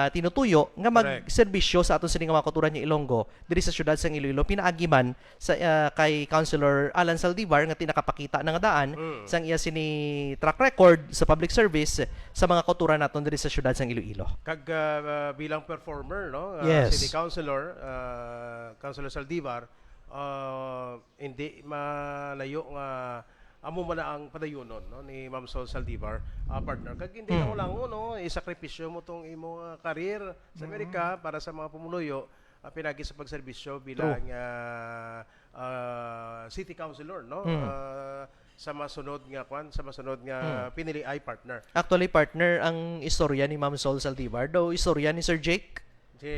[SPEAKER 4] tinutuyo nga
[SPEAKER 3] Correct.
[SPEAKER 4] magserbisyo sa aton sini nga mga kauturan niya Ilonggo diri sa syudad sang Iloilo pinaagi man sa kay Councilor Alan Saldivar nga tinakapakita na nga daan sang iya sini track record sa public service sa mga kauturan naton diri sa syudad sang Iloilo.
[SPEAKER 3] Kag bilang performer, no?
[SPEAKER 4] Yes.
[SPEAKER 3] City Councilor, Councilor Saldivar, hindi malayo nga amo man na ang padayunon no ni Ma'am Sol Saldivar, partner. Kag hindi na mo lang no, isakripisyo mo tong imong career sa Amerika para sa mga pumuluyo, pinagi sa pagserbisyo bilang city councilor no. Sa masunod nga pinili ay partner.
[SPEAKER 4] Actually, partner, ang istorya ni Ma'am Sol Saldivar, daw istorya ni Sir Jake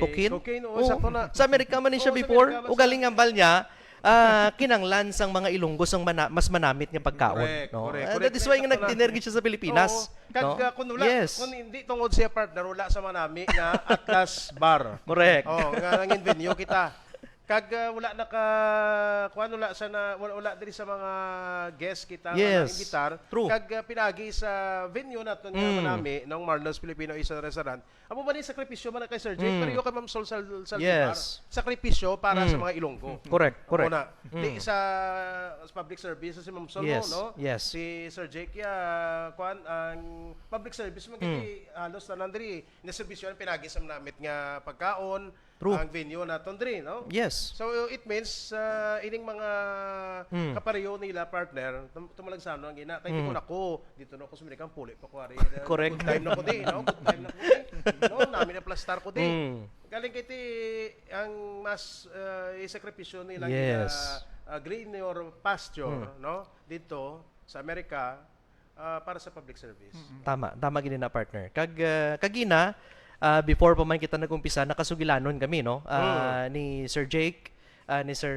[SPEAKER 4] Coquin.
[SPEAKER 3] Sakto na.
[SPEAKER 4] Sa Amerika man siya
[SPEAKER 3] Oo, sa
[SPEAKER 4] before.
[SPEAKER 3] Amerika man
[SPEAKER 4] Ugaling ang bal niya, kinanglan sang mga Ilonggos ang mas manamit niya pagkaon.
[SPEAKER 3] Correct,
[SPEAKER 4] No?
[SPEAKER 3] correct,
[SPEAKER 4] That
[SPEAKER 3] correct.
[SPEAKER 4] is why nga
[SPEAKER 3] Sakto na.
[SPEAKER 4] nagdinergy siya sa Pilipinas.
[SPEAKER 3] Oo.
[SPEAKER 4] no?
[SPEAKER 3] Kung wala,
[SPEAKER 4] Yes.
[SPEAKER 3] kung hindi tungod siya partner, wala sa manami nga Atlas Bar.
[SPEAKER 4] Correct.
[SPEAKER 3] Oh, nga nangin venue kita. Kag wala wala sa wala diri sa mga guest kita
[SPEAKER 4] Yes.
[SPEAKER 3] nga imbitar.
[SPEAKER 4] True.
[SPEAKER 3] Kag pinagi sa venue naton nga manami ng Marlos Filipino Island Restaurant. Amo man ni sakripisyo man na kay Sir Jake, pero kay Ma'am Sol Saldivar.
[SPEAKER 4] Yes.
[SPEAKER 3] Sakripisyo para sa mga Ilonggo.
[SPEAKER 4] Correct, correct.
[SPEAKER 3] Una, di sa public service si Ma'am Sol
[SPEAKER 4] Yes,
[SPEAKER 3] no?
[SPEAKER 4] yes.
[SPEAKER 3] Si Sir Jake ang public service magiti halos na nandri na serbisyo pinagi sa namit nga pagkaon,
[SPEAKER 4] True.
[SPEAKER 3] ang venue naton diri, no?
[SPEAKER 4] Yes.
[SPEAKER 3] So it means ining mga kapareho nila partner tumalagsano ang ina kay di ko nako dito na ako sumilikang puli pa kuwari.
[SPEAKER 4] Correct.
[SPEAKER 3] Good time na ko di, no? Good time na ko di. No, namin na plastar ko di. Galing kay ti ang mas isakripisyo nila
[SPEAKER 4] Yes.
[SPEAKER 3] green or pasture, no? Dito sa Amerika para sa public service.
[SPEAKER 4] Tama gini na partner. Kagina, before pa man kita nagumpisa, nakasugilanon kami, no? Ni Sir Jake, ni Sir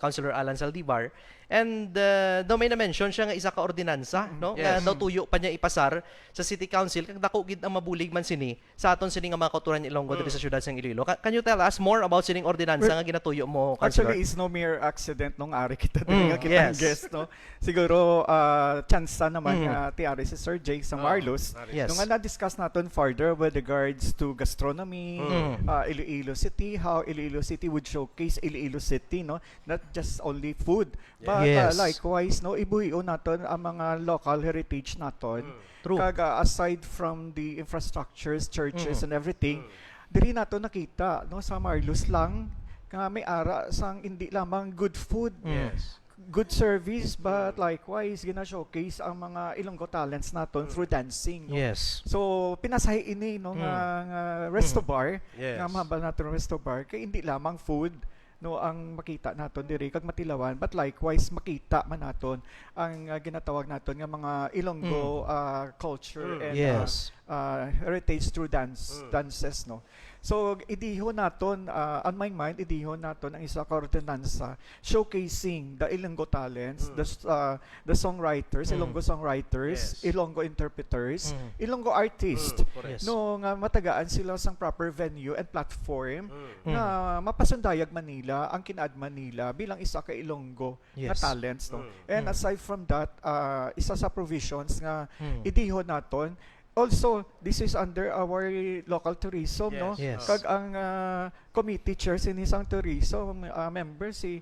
[SPEAKER 4] Councilor Alan Saldivar. And daw may na-mention siya nga isa ka ordinansa, no?
[SPEAKER 3] Yes.
[SPEAKER 4] Nga daw tuyo pa niya ipasar sa City Council kag dako gid ang mabulig man sini sa aton sini nga mga kauturan ni Ilonggo diri sa syudad sang Iloilo. Can you tell us more about sining ordinansa nga ginatuyo mo, Councilor?
[SPEAKER 5] Actually, it's no mere accident nung ari kita din nga kita
[SPEAKER 4] yes.
[SPEAKER 5] guest, no? Siguro, chance naman nga tiari si Sir Jake sa Marlos.
[SPEAKER 4] Yes.
[SPEAKER 5] Nung nga na-discuss natin further with regards to gastronomy, Iloilo City, how Iloilo City would showcase Iloilo City, no? Not just only food, but
[SPEAKER 4] Yes.
[SPEAKER 5] likewise, no, ibuhiyo natin ang mga local heritage natin.
[SPEAKER 4] True.
[SPEAKER 5] Kaga aside from the infrastructures, churches and everything, diri nato nakita no sa Marlos lang nga may ara sang hindi lamang good food,
[SPEAKER 3] Yes.
[SPEAKER 5] good service, but likewise gina-showcase ang mga Ilonggo talents naton through dancing, no?
[SPEAKER 4] Yes.
[SPEAKER 5] So pinasahi ini no nga resto bar,
[SPEAKER 3] Yes.
[SPEAKER 5] nga mahaba naton resto bar kay hindi lamang food no ang makita naton diri kag matilawan, but likewise makita man naton ang ginatawag naton nga mga Ilonggo culture and
[SPEAKER 4] Yes.
[SPEAKER 5] heritage through dances, no. So idihon naton on my mind idihon naton ang isa ka ordinansa showcasing the Ilonggo talents, the songwriters, Ilonggo songwriters,
[SPEAKER 3] Yes.
[SPEAKER 5] Ilonggo interpreters, Ilonggo artists,
[SPEAKER 3] Correct.
[SPEAKER 5] no nga matagaan sila sang proper venue and platform na mapasundayag Manila ang kinaadman nila bilang isa ka Ilonggo nga
[SPEAKER 4] Yes.
[SPEAKER 5] talents, no. And aside from that, isa sa provisions nga
[SPEAKER 3] Mm.
[SPEAKER 5] idihon naton. Also, this is under our local tourism, no?
[SPEAKER 4] Yes.
[SPEAKER 5] Kag ang committee chair sinisang tourism member si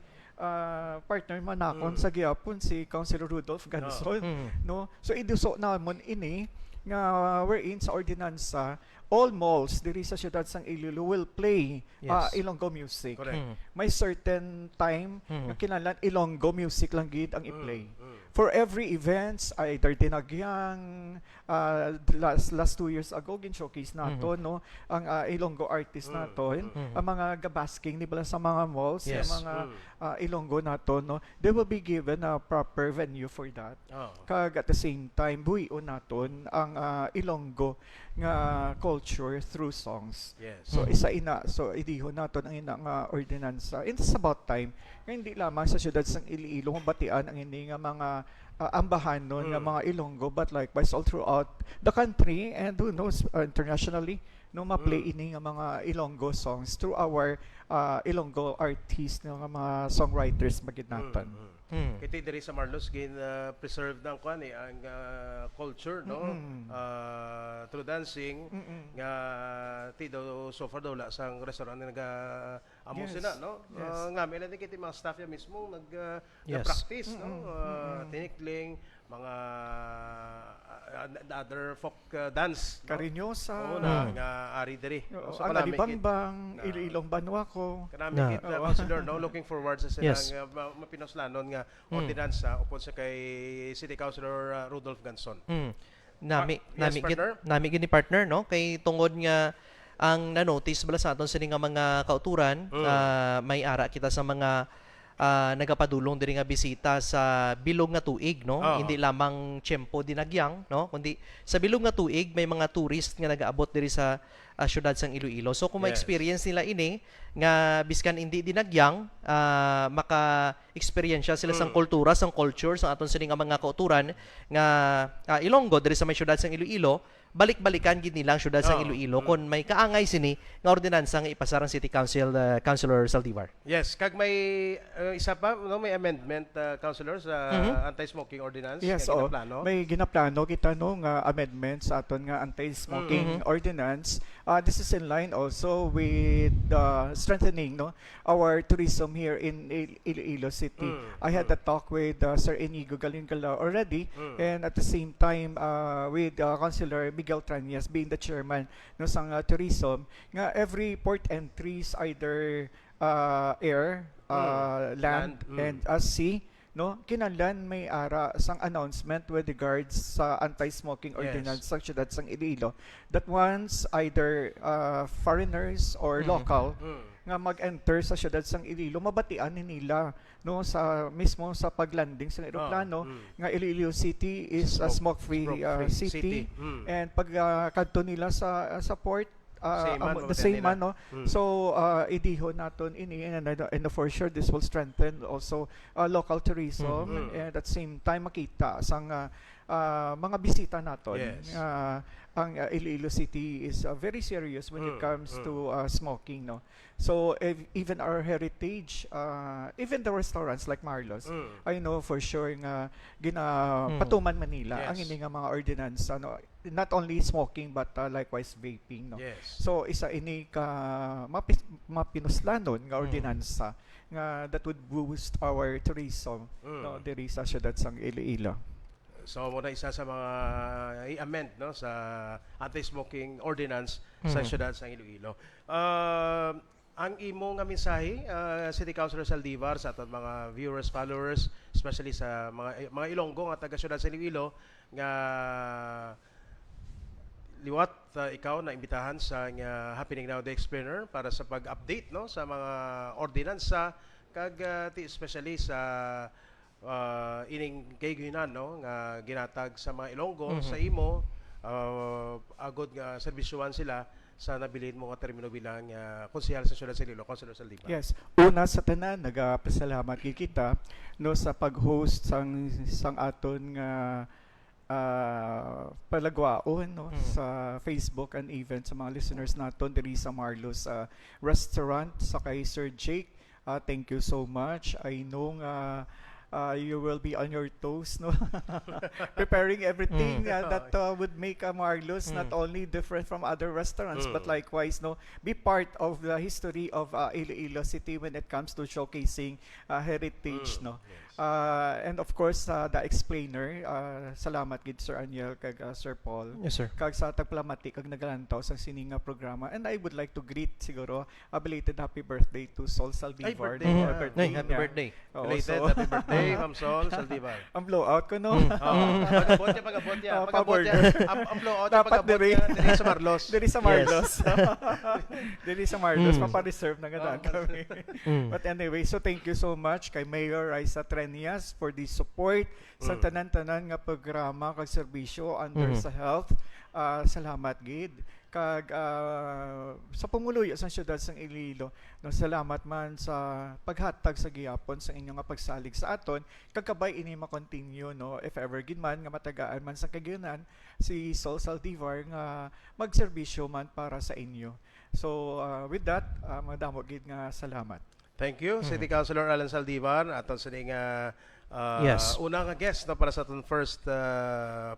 [SPEAKER 5] partner manakon sa gihapon si Councilor Rudolph Ganson, no? So iduso namon ini nga wherein sa ordinansa all malls diri sa syudad sang Iloilo will play
[SPEAKER 4] Yes.
[SPEAKER 5] Ilonggo music.
[SPEAKER 3] Correct.
[SPEAKER 5] May certain time nga kinahanglan Ilonggo music lang gid ang i-play. For every events, either tinagyang last 2 years ago gin-showcase naton, no, ang Ilonggo artist naton, ang mga gabasking ni bala sa mga malls,
[SPEAKER 4] Yes.
[SPEAKER 5] ang mga Ilonggo naton, no, they will be given a proper venue for that.
[SPEAKER 3] Oh.
[SPEAKER 5] Kag at the same time buhion naton ang Ilonggo nga culture through songs.
[SPEAKER 3] Yes.
[SPEAKER 5] So isa ina, so idihon naton ang ina nga ordinansa. It's about time nga hindi lamang sa syudad sang Iloilo mabatian ang ini nga mga ambahanon nga mga Ilonggo, but likewise all throughout the country and who knows internationally no ma-play ini nga mga Ilonggo songs through our Ilonggo artists nga mga songwriters magid naton.
[SPEAKER 3] Kiti diri sa Marlos gin preserve ng kuan ang culture, no, through dancing nga ti daw so far daw la sang restaurant na naga amo
[SPEAKER 5] Yes.
[SPEAKER 3] sila, no.
[SPEAKER 5] Yes.
[SPEAKER 3] Nga may lang kiti mga staff ya mismo
[SPEAKER 4] Yes.
[SPEAKER 3] practice, no, tinikling mga other folk dance, no?
[SPEAKER 5] Karinyosa,
[SPEAKER 3] Oo na nga ari diri.
[SPEAKER 5] ang
[SPEAKER 3] kanami kit-
[SPEAKER 5] Alibangbang,
[SPEAKER 3] na-
[SPEAKER 5] Iloilong Banwako.
[SPEAKER 3] kanami
[SPEAKER 4] Na.
[SPEAKER 3] kit
[SPEAKER 5] Oo.
[SPEAKER 3] Councilor, no, looking forward sa silang
[SPEAKER 4] Yes.
[SPEAKER 3] mapinoslanon nga ordinansa upon sa kay City Councilor Rudolph Ganson.
[SPEAKER 4] Nami
[SPEAKER 3] Yes, partner?
[SPEAKER 4] nami gini partner no kay tungod nga ang na-notice bala sa aton sini nga mga kauturan may ara kita sa mga nagapadulong diri nga bisita sa bilog nga tuig no
[SPEAKER 3] Oo.
[SPEAKER 4] hindi lamang tiyempo dinagyang no kundi sa bilog nga tuig may mga tourist nga nagaabot diri sa syudad sang Iloilo. So kung
[SPEAKER 3] Yes.
[SPEAKER 4] ma-experience nila ini nga biskan hindi dinagyang maka-experience sila sang kultura, sang culture, sang aton sini nga mga kauturan nga Ilonggo diri sa may syudad sang Iloilo, balik-balikan gid nila ang syudad sang
[SPEAKER 3] Oo.
[SPEAKER 4] Iloilo kung may kaangay sini nga ordinansa nga ipasarang City Council Councilor Saldivar.
[SPEAKER 3] Yes, kag may isa pa, no, may amendment, Councilor, sa anti-smoking ordinance.
[SPEAKER 5] Yes,
[SPEAKER 3] nga
[SPEAKER 5] oo.
[SPEAKER 3] ginaplano.
[SPEAKER 5] May ginaplano kita no nga amendment sa aton nga anti-smoking ordinance. This is in line also with strengthening no our tourism here in Iloilo City. I had a talk with Sir Inigo Galingala already, and at the same time with Councilor Miguel Tranias being the chairman no sang tourism nga every port entries either air, land, and sea no kinahanglan may ara sang announcement with regards sa anti-smoking
[SPEAKER 3] Yes.
[SPEAKER 5] ordinance sa syudad sang Iloilo that once either foreigners or local nga mag-enter sa syudad sang Iloilo mabatian ni nila no sa mismo sa paglanding sa eroplano nga Iloilo City is a smoke-free
[SPEAKER 3] Smoke-free
[SPEAKER 5] city, and pag kadto nila sa port
[SPEAKER 3] Same man,
[SPEAKER 5] the same
[SPEAKER 3] nila.
[SPEAKER 5] man no so idiho naton ini and for sure this will strengthen also local tourism and at the same time makita sang mga bisita naton
[SPEAKER 3] Yes.
[SPEAKER 5] ang Iloilo City is very serious when it comes to smoking no so even our heritage even the restaurants like Marlos I know for sure nga ginapatuman Manila ang
[SPEAKER 3] Yes.
[SPEAKER 5] ini nga mga ordinance ano not only smoking but likewise vaping no
[SPEAKER 3] Yes.
[SPEAKER 5] so isa ini ka mapinuslanon nga ordinansa nga that would boost our tourism no diri sa syudad sang Iloilo.
[SPEAKER 3] So muna isa sa mga i-amend no sa anti-smoking ordinance sa syudad sa Iloilo. Ang imo nga mensahe City Councilor Saldivar sa aton mga viewers, followers, especially sa mga Ilonggo nga taga syudad sa Iloilo nga liwat ikaw na imbitahan sa nga Happening Now the Explainer para sa pag-update no sa mga ordinansa kag especially sa ining kaygunan no nga ginatag sa mga Ilonggo sa imo agod nga serbisyuhan sila sa nabilin mo nga termino bilang konsehal sa syudad sa Iloilo, Councilor Saldivar.
[SPEAKER 5] Yes, una sa tanan nagapasalamat gid kita no sa pag-host sang aton nga palagwaon no sa Facebook and even sa mga listeners naton diri sa Marlos restaurant sa kay Sir Jake. Thank you so much. I know you will be on your toes no preparing everything that would make Marlos not only different from other restaurants but likewise no be part of the history of Iloilo City when it comes to showcasing heritage no. And of course the explainer salamat gid Sir Aniel kag Sir Paul
[SPEAKER 4] Yes sir.
[SPEAKER 5] kag sa tagplamati kag nagalantaw sa sininga programa, and I would like to greet siguro a belated happy birthday to Sol Saldivar.
[SPEAKER 3] birthday
[SPEAKER 5] no?
[SPEAKER 3] niya.
[SPEAKER 4] Ay, happy
[SPEAKER 5] niya.
[SPEAKER 4] birthday.
[SPEAKER 5] Oo,
[SPEAKER 3] Belated
[SPEAKER 5] so,
[SPEAKER 3] happy birthday, Ma'am Sol Saldivar.
[SPEAKER 5] ang blowout ko no.
[SPEAKER 3] Pagabot niya, pagabot niya.
[SPEAKER 5] Oh,
[SPEAKER 3] Pagabot niya.
[SPEAKER 5] pa-burger.
[SPEAKER 3] Ang blowout niya,
[SPEAKER 5] Dapat
[SPEAKER 3] pagabot
[SPEAKER 5] diri.
[SPEAKER 3] niya diri sa Marlos.
[SPEAKER 5] Diri sa Marlos. Diri sa Marlos mapa-reserve na gadaan kami. But anyway, so thank you so much kay Mayor Raisa Trenias for the support sa tanan-tanan nga programa kag serbisyo under sa health. Salamat gid kag sa pumuluyo sa syudad sang Iloilo no salamat man sa paghatag sa gihapon sa inyong nga pagsalig sa aton kag kabay ini ma-continue no if ever gid man nga matagaan man sa kagyonan si Sol Saldivar nga magserbisyo man para sa inyo. So with that madamo gid nga salamat.
[SPEAKER 3] Thank you, City Councilor Alan Saldivar. Aton sa ding
[SPEAKER 4] Yes.
[SPEAKER 3] una nga guest no, para sa aton first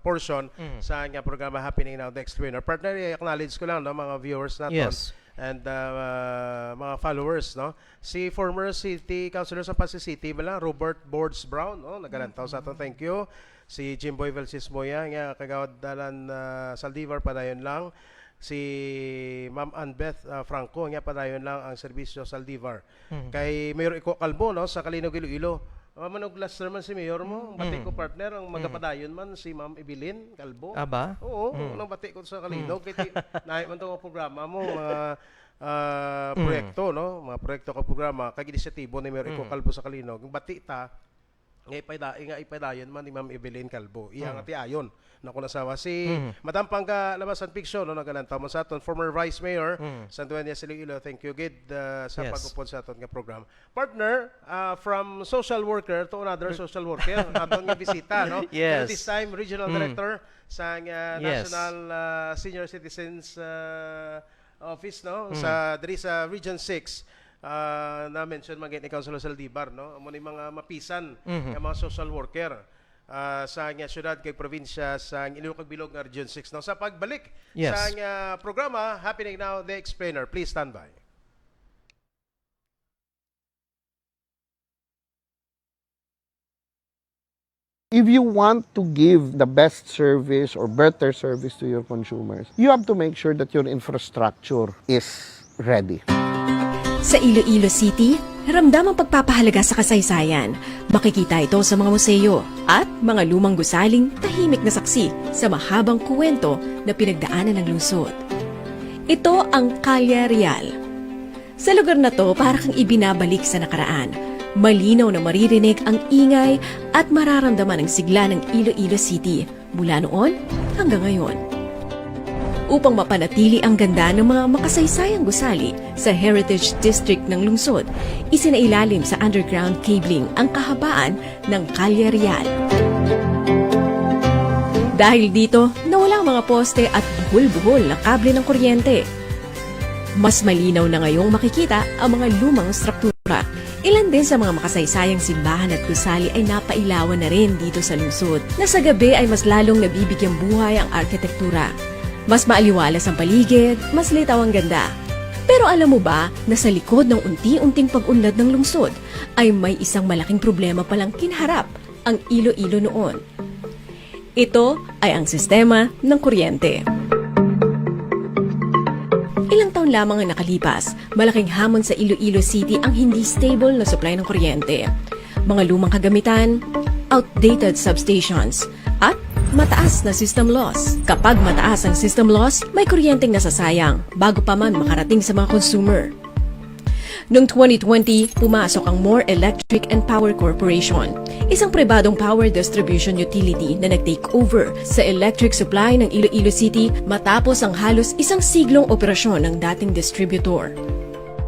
[SPEAKER 3] portion sa nga programa Happening Now the Explainer. Partner, i-acknowledge ko lang no, mga viewers naton.
[SPEAKER 4] Yes.
[SPEAKER 3] and mga followers, no? Si former City Councilor sa Pasig City, Robert Boards Brown, no? Nagalantaw sa ato, thank you. Si Jimboy Valsismoya, nga kagawad dalan Saldivar, padayon lang. Si Ma'am Anbeth Franco, nga padayon lang ang serbisyo Saldivar. Kay Mayor Iko Calvo, no? Sa Kalinog, Iloilo. Manog last naman si Mayor mo, bati ko partner, ang magapadayon man si Ma'am Evelyn Calvo.
[SPEAKER 4] Aba?
[SPEAKER 3] Oo, nang bati ko sa Kalinog. Kaya nahi man itong programa mo, mga proyekto, no? Mga proyekto ka programa, kag inisyatibo ni Mayor Iko Calvo sa Kalinog. Ang bati ta, nga ipadayon man ni Ma'am Evelyn Calvo. Iya nga ti ayon. Naku nasawa. Si Madam Pangga Labasan Picture, no? Nagalantaw mo sa aton. Former Vice Mayor, Santuania Iloilo. Thank you, Gid, sa
[SPEAKER 4] Yes.
[SPEAKER 3] pagupod sa aton nga program. Partner, from social worker to another social worker. Aton nga bisita, no?
[SPEAKER 4] Yes.
[SPEAKER 3] Pero this time, Regional Director sa
[SPEAKER 4] Yes.
[SPEAKER 3] National Senior Citizens Office, no? Sa diri sa Region 6. Na-mention maging ni Councilor Saldivar, no? Amo ni mga mapisan nga mga social worker sa nga syudad kay probinsya sa Iloilo kag Bilog nga Region 6, no? Sa pagbalik
[SPEAKER 4] Yes.
[SPEAKER 3] sa nga programa happening now, The Explainer, please stand by.
[SPEAKER 6] If you want to give the best service or better service to your consumers, you have to make sure that your infrastructure is ready.
[SPEAKER 7] Sa Iloilo City, ramdam ang pagpapahalaga sa kasaysayan. Makikita ito sa mga museo at mga lumang gusaling tahimik na saksi sa mahabang kuwento na pinagdaanan ng lungsod. Ito ang Calle Real. Sa lugar na to, para kang ibinabalik sa nakaraan. Malinaw na maririnig ang ingay at mararamdaman ang sigla ng Iloilo City mula noon hanggang ngayon. Upang mapanatili ang ganda ng mga makasaysayang gusali sa Heritage District ng lungsod, isinailalim sa underground cabling ang kahabaan ng Calle Real. Dahil dito, nawala ang mga poste at buhol-buhol na kable ng kuryente. Mas malinaw na ngayong makikita ang mga lumang struktura. Ilan din sa mga makasaysayang simbahan at gusali ay napailawan na rin dito sa lungsod, na sa gabi ay mas lalong nabibigyang buhay ang arkitektura. Mas maaliwalas ang paligid, mas litaw ang ganda. Pero alam mo ba na sa likod ng unti-unting pag-unlad ng lungsod ay may isang malaking problema palang kinaharap ang Iloilo noon? Ito ay ang sistema ng kuryente. Ilang taon lamang ang nakalipas, malaking hamon sa Iloilo City ang hindi stable na supply ng kuryente. Mga lumang kagamitan, outdated substations, at mataas na system loss. Kapag mataas ang system loss, may kuryenteng nasasayang bago pa man makarating sa mga consumer. Noong 2020, pumasok ang More Electric and Power Corporation, isang pribadong power distribution utility na nag-take over sa electric supply ng Iloilo City matapos ang halos isang siglong operasyon ng dating distributor.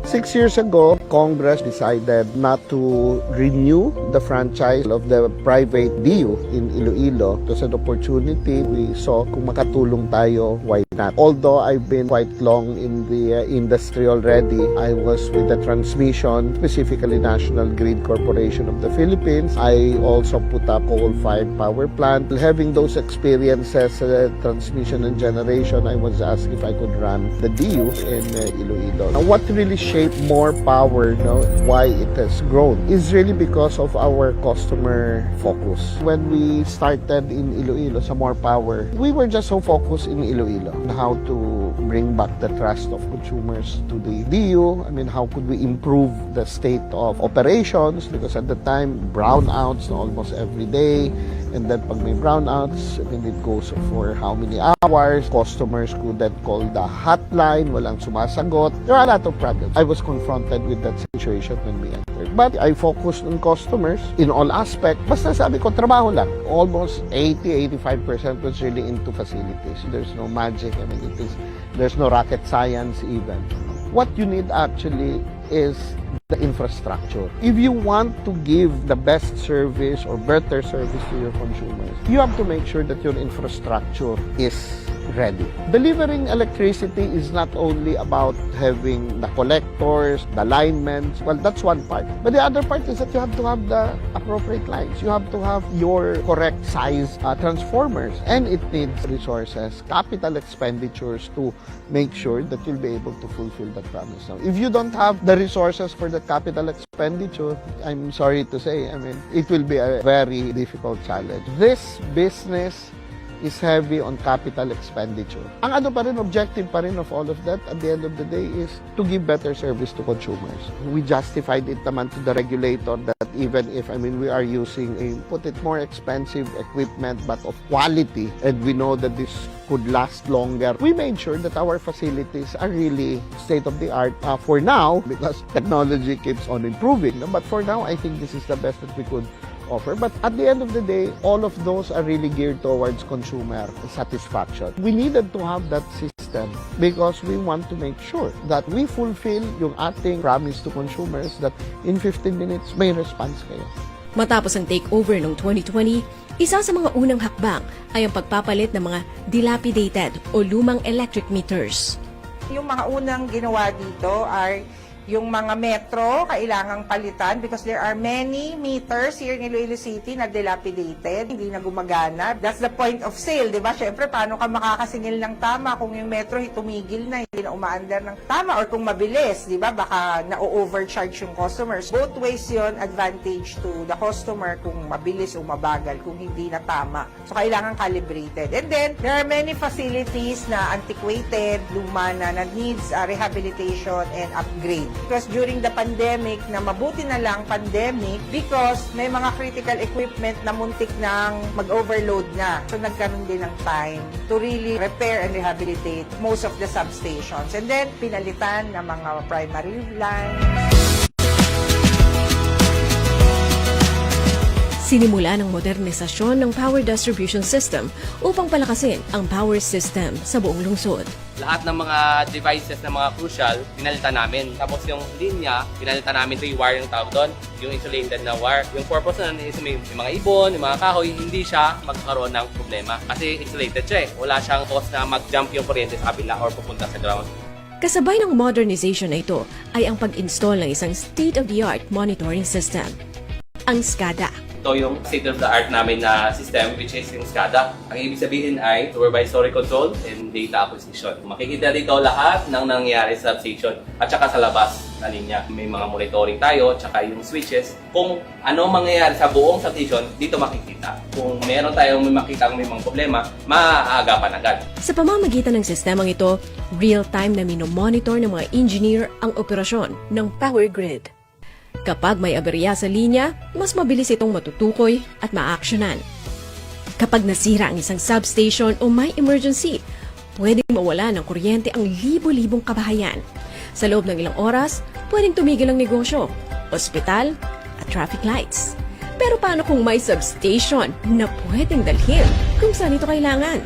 [SPEAKER 6] 6 years ago, Congress decided not to renew the franchise of the private DU in Iloilo. It was an opportunity. We saw kung makatulong tayo, why not? Although I've been quite long in the industry already, I was with the transmission, specifically National Grid Corporation of the Philippines. I also put up coal-fired power plant. Having those experiences, transmission and generation, I was asked if I could run the DU in Iloilo. Now, what really shaped more power, why it has grown, is really because of our customer focus. When we started in Iloilo sa More Power, we were just so focused in Iloilo on how to bring back the trust of consumers to the DU. I mean, how could we improve the state of operations? Because at the time, brownouts almost every day. And then pag may brownouts, I mean, it goes for how many hours. Customers could then call the hotline, walang sumasagot. There are a lot of problems. I was confronted with that situation when we entered. But I focused on customers in all aspects. Basta sabi ko, trabaho lang. Almost 80-85% was really into facilities. There's no magic. I mean, there's no rocket science even. What you need actually is the infrastructure. If you want to give the best service or better service to your consumers, you have to make sure that your infrastructure is ready. Delivering electricity is not only about having the collectors, the linemen. Well, that's one part. But the other part is that you have to have the appropriate lines. You have to have your correct size transformers. And it needs resources, capital expenditures to make sure that you'll be able to fulfill that promise. Now, if you don't have the resources for the capital expenditure, I'm sorry to say, I mean, it will be a very difficult challenge. This business is heavy on capital expenditure. Ang ano pa rin, objective pa rin of all of that at the end of the day is to give better service to consumers. We justified it naman to the regulator that even if, we are using put it more expensive equipment but of quality, and we know that this could last longer, we made sure that our facilities are really state-of-the-art for now, because technology keeps on improving. But for now, I think this is the best that we could offer. But at the end of the day, all of those are really geared towards consumer satisfaction. We needed to have that system because we want to make sure that we fulfill yung ating promise to consumers that in 15 minutes may response kayo.
[SPEAKER 7] Matapos ang takeover noong 2020, isa sa mga unang hakbang ay ang pagpapalit ng mga dilapidated o lumang electric meters.
[SPEAKER 8] Yung mga unang ginawa dito ay yung mga metro, kailangang palitan because there are many meters here in Iloilo City na dilapidated, hindi na gumagana. That's the point of sale, di ba? Siyempre, paano ka makakasingil ng tama kung yung metro tumigil na, hindi na umaandar ng tama, or kung mabilis, di ba? Baka na-overcharge yung customers. Both ways yon, advantage to the customer kung mabilis o mabagal, kung hindi na tama. So, kailangan calibrated. And then, there are many facilities na antiquated, luma na needs rehabilitation and upgrade. Because during the pandemic, na mabuti na lang pandemic, because may mga critical equipment na muntik nang mag-overload na. So nagkaroon din ng time to really repair and rehabilitate most of the substations. And then, pinalitan ng mga primary lines.
[SPEAKER 7] Sinimula ng modernisasyon ng power distribution system upang palakasin ang power system sa buong lungsod.
[SPEAKER 9] Lahat ng mga devices na mga crucial, pinalitan namin. Tapos yung linya, pinalitan namin 3 wire yung tawag doon, yung insulated na wire. Yung purpose na is may mga ibon, yung mga kahoy, hindi siya magkakaroon ng problema. Kasi insulated siya eh. Wala siyang cause na mag-jump yung kuryente sa kabila or pupunta sa ground.
[SPEAKER 7] Kasabay ng modernization na ito ay ang pag-install ng isang state-of-the-art monitoring system, ang SCADA.
[SPEAKER 9] Ito yung state-of-the-art namin na system, which is yung SCADA. Ang ibig sabihin ay supervisory control and data acquisition. Makikita dito lahat ng nangyayari sa substation at saka sa labas na linya. May mga monitoring tayo, tsaka yung switches. Kung ano mangyayari sa buong substation, dito makikita. Kung meron tayong makita may mga problema, maaagapan agad.
[SPEAKER 7] Sa pamamagitan ng sistemang ito, real-time na minomonitor ng mga engineer ang operasyon ng power grid. Kapag may aberya sa linya, mas mabilis itong matutukoy at ma-actionan. Kapag nasira ang isang substation o may emergency, pwedeng mawala ng kuryente ang libo-libong kabahayan. Sa loob ng ilang oras, pwedeng tumigil ang negosyo, ospital at traffic lights. Pero paano kung may substation na pwedeng dalhin kung saan ito kailangan?